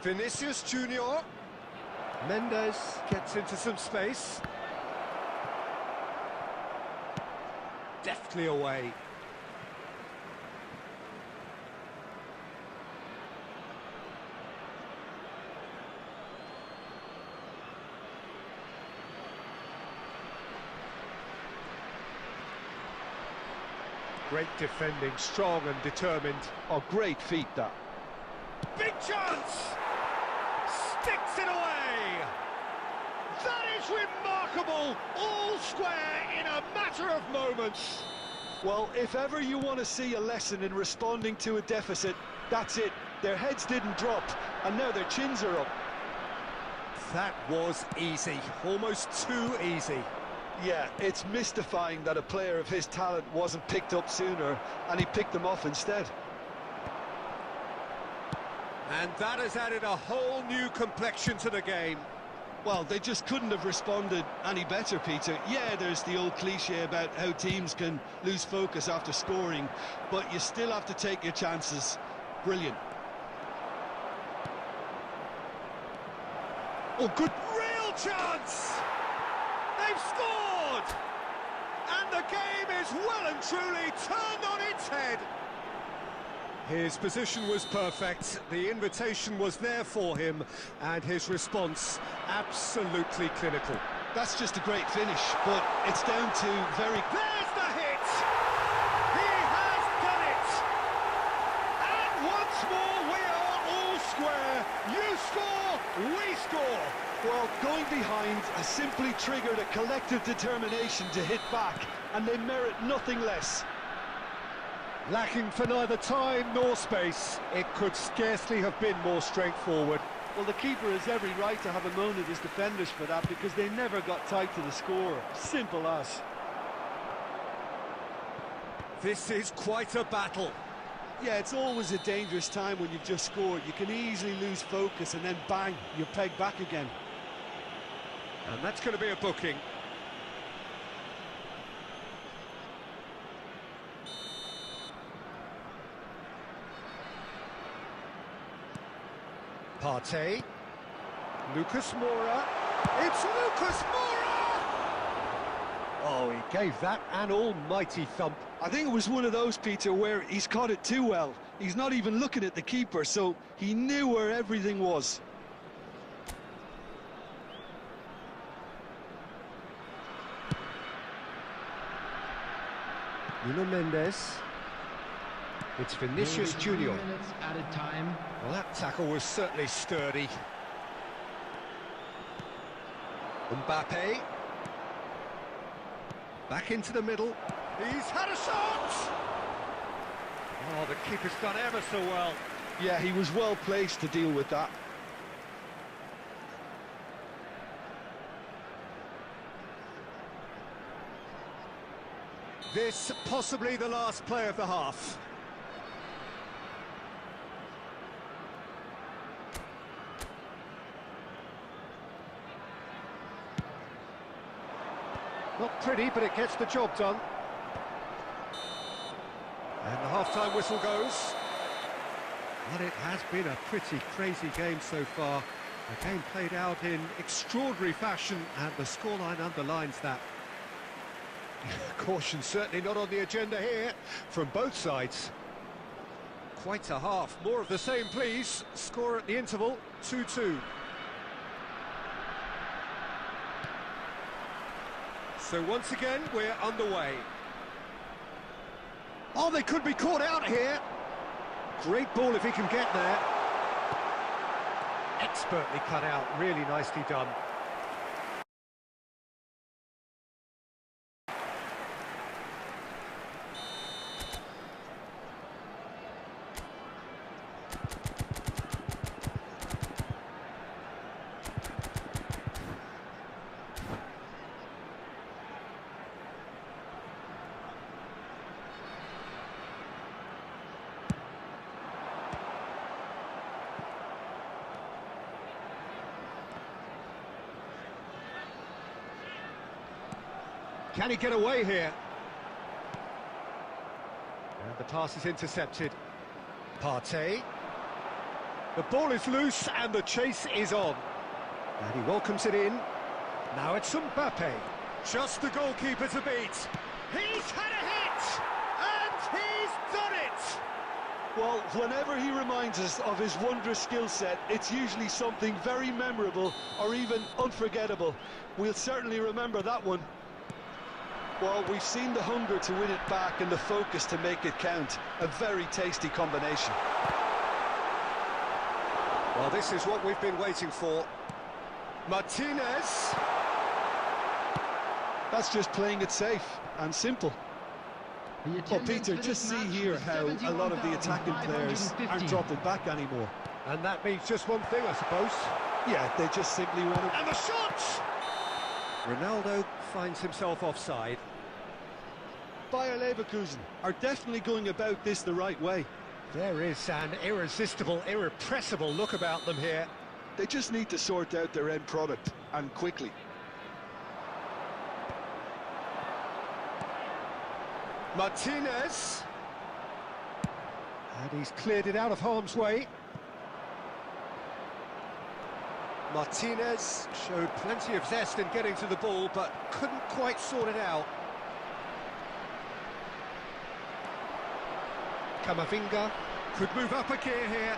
Vinicius Junior. Mendes gets into some space. Deftly away. Great defending, strong and determined. Oh, great feat, that. Big chance! Sticks it away! That is remarkable! All square in a matter of moments. Well, if ever you want to see a lesson in responding to a deficit, that's it. Their heads didn't drop, and now their chins are up. That was easy, almost too easy. Yeah, it's mystifying that a player of his talent wasn't picked up sooner, and he picked them off instead. And that has added a whole new complexion to the game. Well, they just couldn't have responded any better, Peter. Yeah, there's the old cliche about how teams can lose focus after scoring, but you still have to take your chances. Brilliant. Oh, good, real chance! They've scored! And the game is well and truly turned on its head. His position was perfect, the invitation was there for him, and his response absolutely clinical. That's just a great finish, but it's down to very... There's the hit! He has done it! And once more we are all square. You score, we score. Well, going behind has simply triggered a collective determination to hit back, and they merit nothing less. Lacking for neither time nor space, it could scarcely have been more straightforward. Well, the keeper has every right to have a moan at his defenders for that, because they never got tight to the scorer. Simple as. This is quite a battle. Yeah, it's always a dangerous time when you've just scored. You can easily lose focus and then bang, you're pegged back again. And that's going to be a booking. Partey. Lucas Moura. It's Lucas Moura! Oh, he gave that an almighty thump. I think it was one of those, Peter, where he's caught it too well. He's not even looking at the keeper, so he knew where everything was. Nuno Mendes. It's Vinicius Junior. Minutes added time. Well, that tackle was certainly sturdy. Mbappe. Back into the middle. He's had a shot! Oh, the keeper's done ever so well. Yeah, he was well placed to deal with that. This possibly the last play of the half. Not pretty, but it gets the job done. And the half-time whistle goes. But it has been a pretty crazy game so far. The game played out in extraordinary fashion, and the scoreline underlines that. Caution certainly not on the agenda here from both sides. Quite a half. More of the same, please. Score at the interval, 2-2. So once again, we're underway. Oh, they could be caught out here. Great ball if he can get there. Expertly cut out, really nicely done. Can he get away here? And the pass is intercepted. Partey. The ball is loose and the chase is on. And he welcomes it in. Now it's Mbappe. Just the goalkeeper to beat. He's had a hit! And he's done it! Well, whenever he reminds us of his wondrous skill set, it's usually something very memorable or even unforgettable. We'll certainly remember that one. Well, we've seen the hunger to win it back and the focus to make it count. A very tasty combination. Well, this is what we've been waiting for. Martinez. That's just playing it safe and simple. Well, Peter, just see here how a lot of the attacking players aren't dropping back anymore. And that means just one thing, I suppose. Yeah, they just simply want to... And the shot! Ronaldo finds himself offside. Bayer Leverkusen are definitely going about this the right way. There is an irresistible, irrepressible look about them here. They just need to sort out their end product, and quickly. Martinez. And he's cleared it out of harm's way. Martinez showed plenty of zest in getting to the ball, but couldn't quite sort it out. Camavinga could move up a gear here.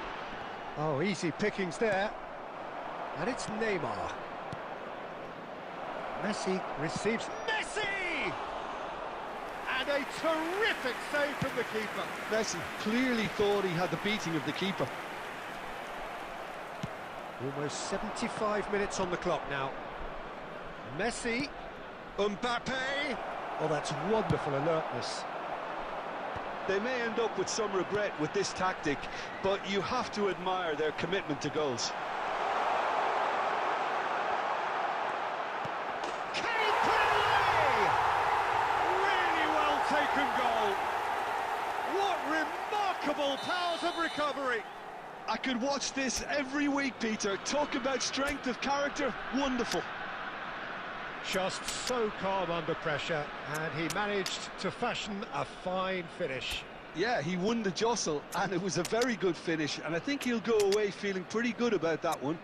Oh, easy pickings there. And it's Neymar. Messi receives... Messi! And a terrific save from the keeper. Messi clearly thought he had the beating of the keeper. Almost 75 minutes on the clock now. Messi. Mbappe. Oh, that's wonderful alertness. They may end up with some regret with this tactic, but you have to admire their commitment to goals. Can he put it away? Really well taken goal. What remarkable powers of recovery. I could watch this every week, Peter. Talk about strength of character, wonderful. Just so calm under pressure, and he managed to fashion a fine finish. Yeah, he won the jostle, and it was a very good finish, and I think he'll go away feeling pretty good about that one.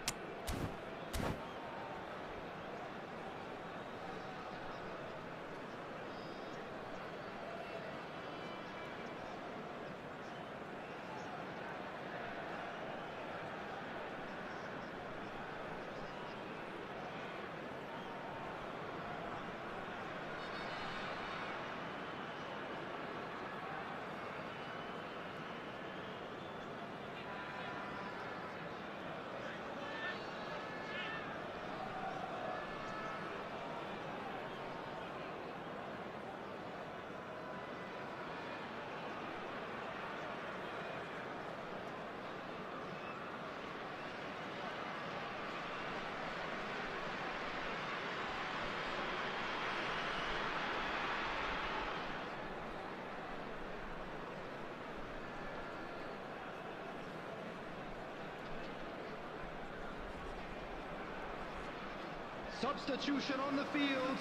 Substitution on the field.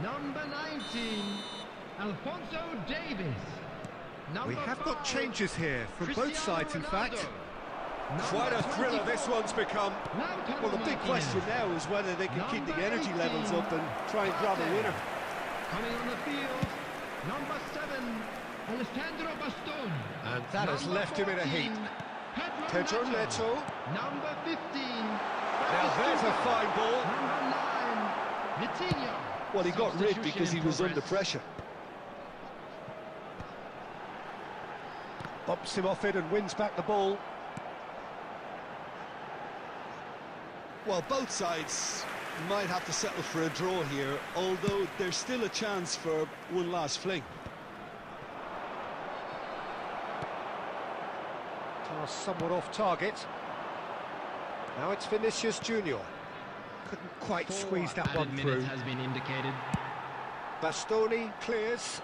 Number 19, Alphonso Davies. We have got changes here from both sides, in fact. Quite a thriller this one's become. Well, the big question now is whether they can keep the energy levels up and try and grab a winner. Coming on the field, number 7, Alessandro Bastoni. And that has left him in a heap. Pedro Neto. Number 15. Now there's a fine ball. Number 9, Vitinho. Well, he got rid because he was under progress. pressure. Bumps him off it and wins back the ball. Well, both sides might have to settle for a draw here, although there's still a chance for one last fling. Pass somewhat off target. Now it's Vinicius Junior. Couldn't quite squeeze that one through. Has been indicated. Bastoni clears.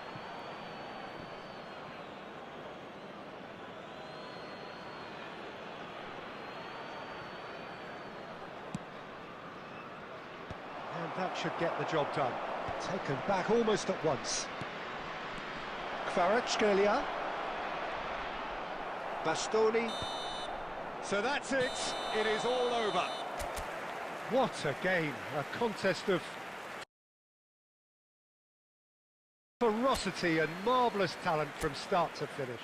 And that should get the job done. Taken back almost at once. Kvaratskhelia. Bastoni. So that's it. It is all over. What a game. A contest of ferocity and marvellous talent from start to finish.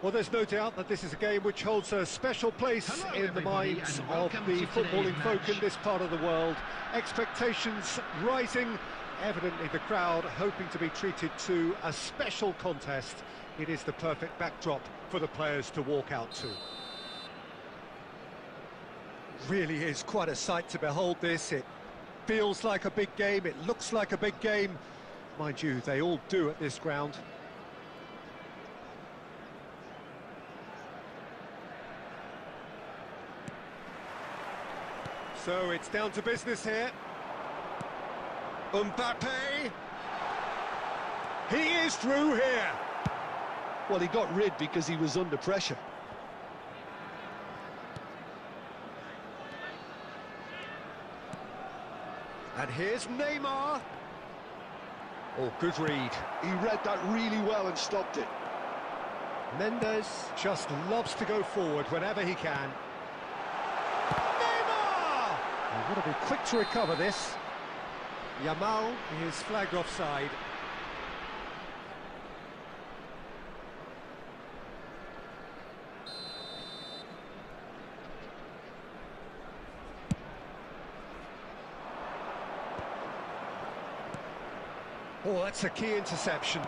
Well, there's no doubt that this is a game which holds a special place in the minds of the footballing folk in this part of the world. Expectations rising, evidently the crowd hoping to be treated to a special contest. It is the perfect backdrop for the players to walk out to. Really is quite a sight to behold this. It feels like a big game, it looks like a big game. Mind you, they all do at this ground. So it's down to business here. Mbappe. He is through here. Well, he got rid because he was under pressure. And here's Neymar. Oh, good read. He read that really well and stopped it. Mendes just loves to go forward whenever he can. Neymar! He's got to be quick to recover this. Yamal is flagged offside. Oh, that's a key interception.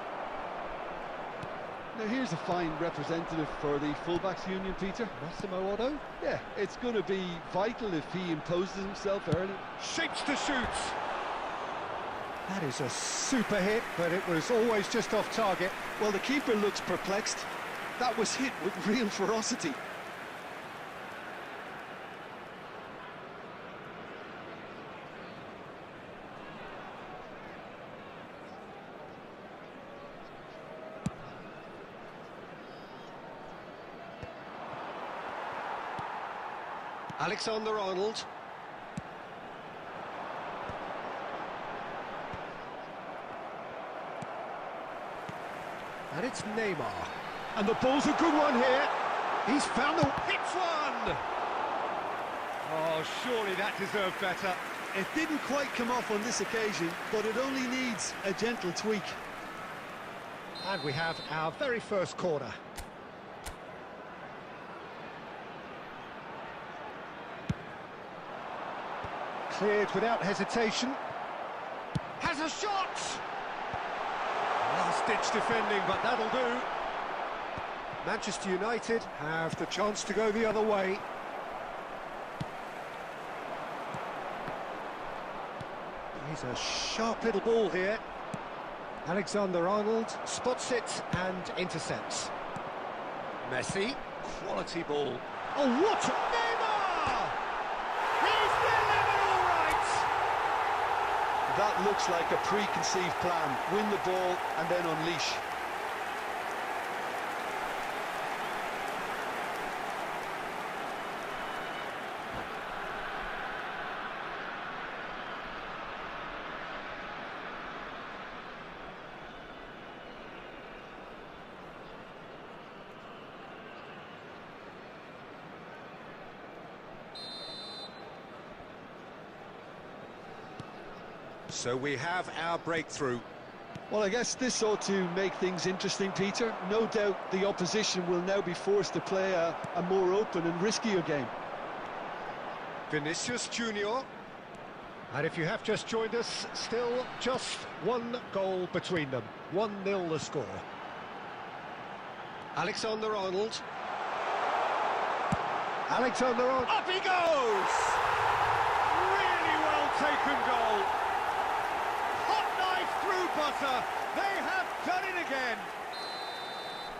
Now here's a fine representative for the fullbacks union, Peter. Massimo Otto. Yeah, it's going to be vital if he imposes himself early. Shapes to shoot. That is a super hit, but it was always just off target. Well, the keeper looks perplexed. That was hit with real ferocity. Alexander-Arnold. And it's Neymar. And the ball's a good one here. He's found the... hits one! Oh, surely that deserved better. It didn't quite come off on this occasion, but it only needs a gentle tweak. And we have our very first corner. Cleared without hesitation. Has a shot! Last-ditch defending, but that'll do. Manchester United have the chance to go the other way. He's a sharp little ball here. Alexander-Arnold spots it and intercepts. Messi, quality ball. Oh, what? Neymar! He's delivered all right! That looks like a preconceived plan. Win the ball and then unleash. So we have our breakthrough. Well, I guess this ought to make things interesting, Peter. No doubt the opposition will now be forced to play a more open and riskier game. Vinicius Junior. And if you have just joined us, still just one goal between them. 1-0 the score. Alexander-Arnold. Alexander-Arnold. Up he goes! Really well taken goal. Butter, they have done it again.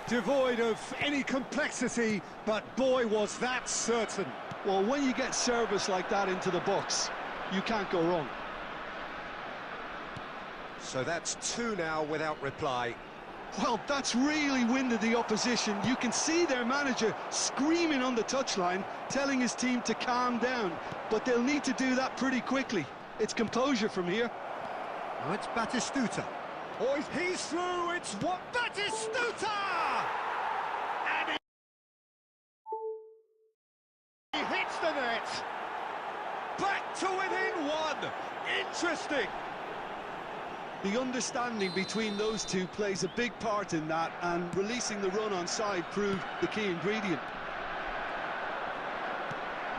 Devoid of any complexity, but boy was that certain. Well, when you get service like that into the box, you can't go wrong. So that's 2 now without reply. Well, that's really winded the opposition. You can see their manager screaming on the touchline, telling his team to calm down, but they'll need to do that pretty quickly. It's composure from here. Oh, it's Batistuta. Oh, he's through, it's what? Batistuta! And he hits the net. Back to within 1. Interesting. The understanding between those two plays a big part in that, and releasing the run on side proved the key ingredient.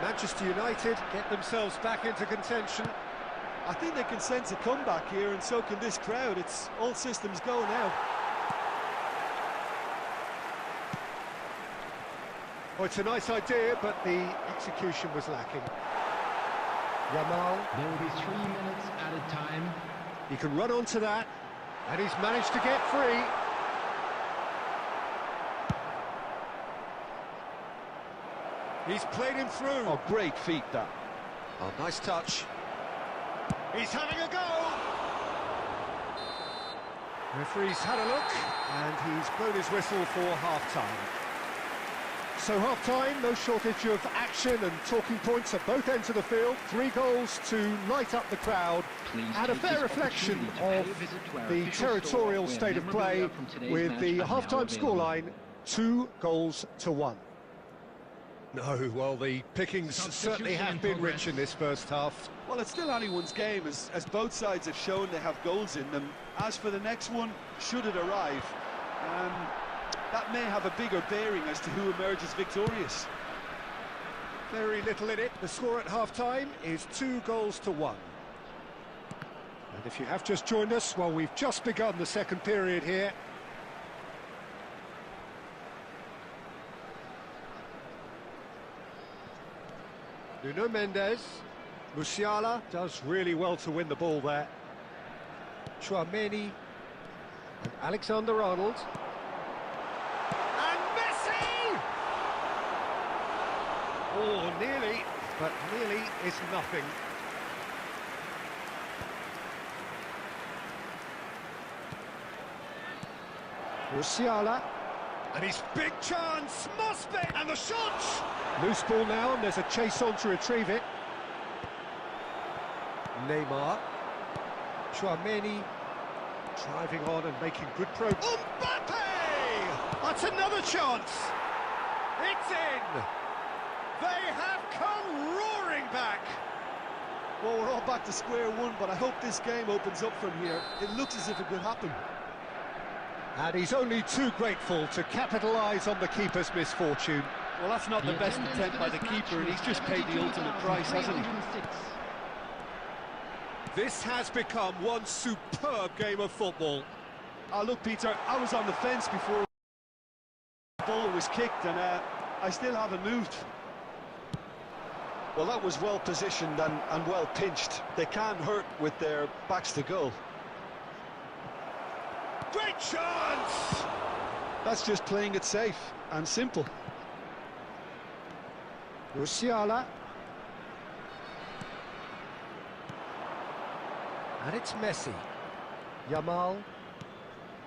Manchester United get themselves back into contention. I think they can sense a comeback here, and so can this crowd. It's all systems go now. Oh, it's a nice idea, but the execution was lacking. Yamal. There will be 3 minutes at a time. He can run onto that, and he's managed to get free. He's played him through. Oh, great feat, that. Oh, nice touch. He's having a go! Referee's had a look, and he's blown his whistle for half-time. So half-time, no shortage of action and talking points at both ends of the field. 3 goals to light up the crowd, and a fair reflection of the territorial state of play, with the half-time scoreline 2-1. No, well, the pickings certainly have been rich in this first half. Well, it's still anyone's game, as both sides have shown they have goals in them. As for the next one, should it arrive, that may have a bigger bearing as to who emerges victorious. Very little in it. The score at half-time is 2-1. And if you have just joined us, well, we've just begun the second period here. Nuno Mendes. Musiala does really well to win the ball there. Tchouaméni and Alexander-Arnold. And Messi! Oh, nearly, but nearly is nothing. Musiala. And his big chance, must be! And the shot! Loose ball now, and there's a chase on to retrieve it. Neymar. Tchouaméni. Driving on and making good progress. Mbappe! That's another chance! It's in! They have come roaring back! Well, we're all back to square one, but I hope this game opens up from here. It looks as if it could happen. And he's only too grateful to capitalise on the keeper's misfortune. Well, that's not the best attempt by the keeper, and he's just paid the ultimate price, hasn't he? This has become one superb game of football. Look, Peter, I was on the fence before the ball was kicked, and I still haven't moved. Well, that was well positioned and well pinched. They can't hurt with their backs to goal. Great chance! That's just playing it safe and simple. Musiala. And it's Messi. Yamal.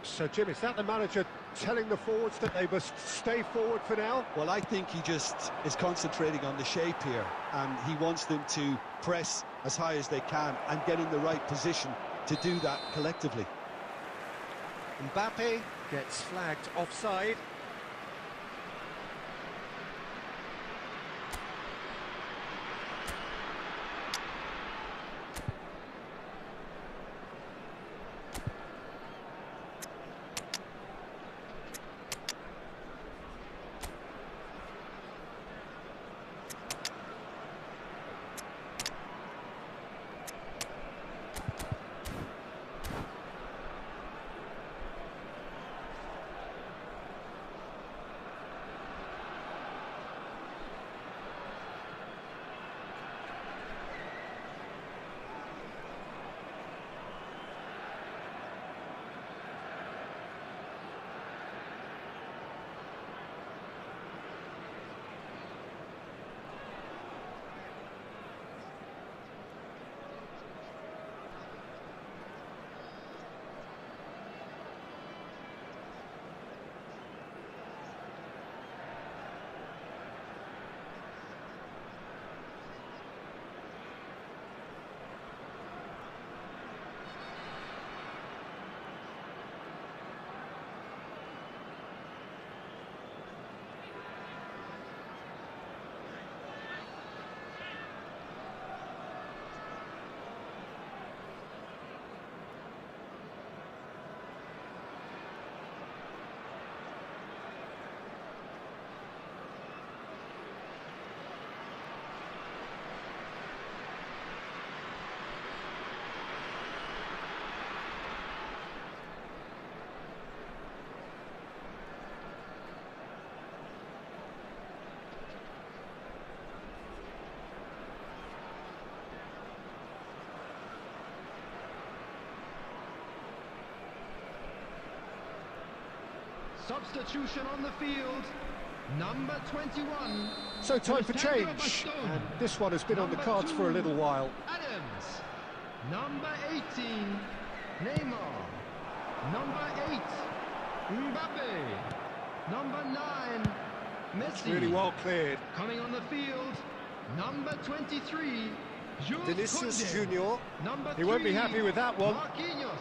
So, Jim, is that the manager telling the forwards that they must stay forward for now? Well, I think he just is concentrating on the shape here, and he wants them to press as high as they can and get in the right position to do that collectively. Mbappe gets flagged offside. Substitution on the field, number 21. So time for change, and this one has been on the cards for a little while. Adams, number 18, Neymar, number 8, Mbappe, number 9, Messi. Really well cleared. Coming on the field, number 23, Jules Vinicius Koundé. Junior. Number He won't be 3, happy with that one. Marquinhos.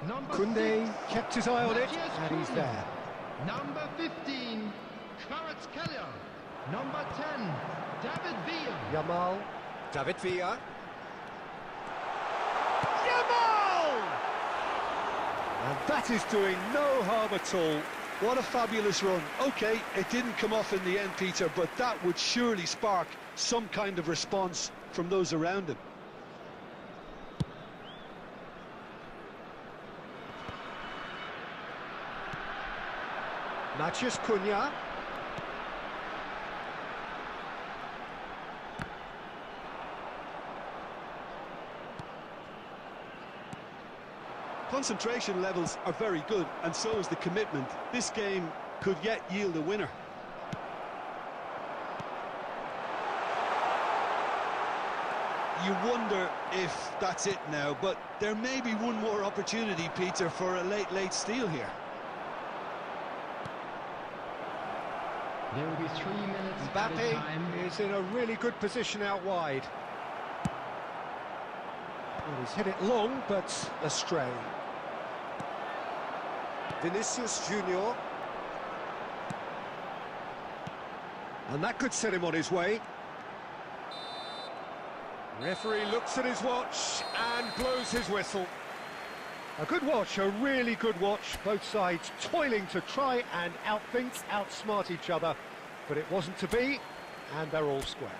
Number Koundé 6, kept his eye on it, Matthias and he's Cunha. there. Number 15, Kvaratskhelia. Number 10, David Villa. Yamal. David Villa. Yamal! And that is doing no harm at all. What a fabulous run. OK, it didn't come off in the end, Peter, but that would surely spark some kind of response from those around him. Matheus Cunha. Concentration levels are very good, and so is the commitment. This game could yet yield a winner. You wonder if that's it now, but there may be one more opportunity, Peter, for a late steal here. There will be 3 minutes added Mbappe time. is in a really good position out wide. Well, he's hit it long, but astray. Vinicius Junior. And that could set him on his way. Referee looks at his watch and blows his whistle. A good watch, a really good watch. Both sides toiling to try and outsmart each other. But it wasn't to be, and they're all square.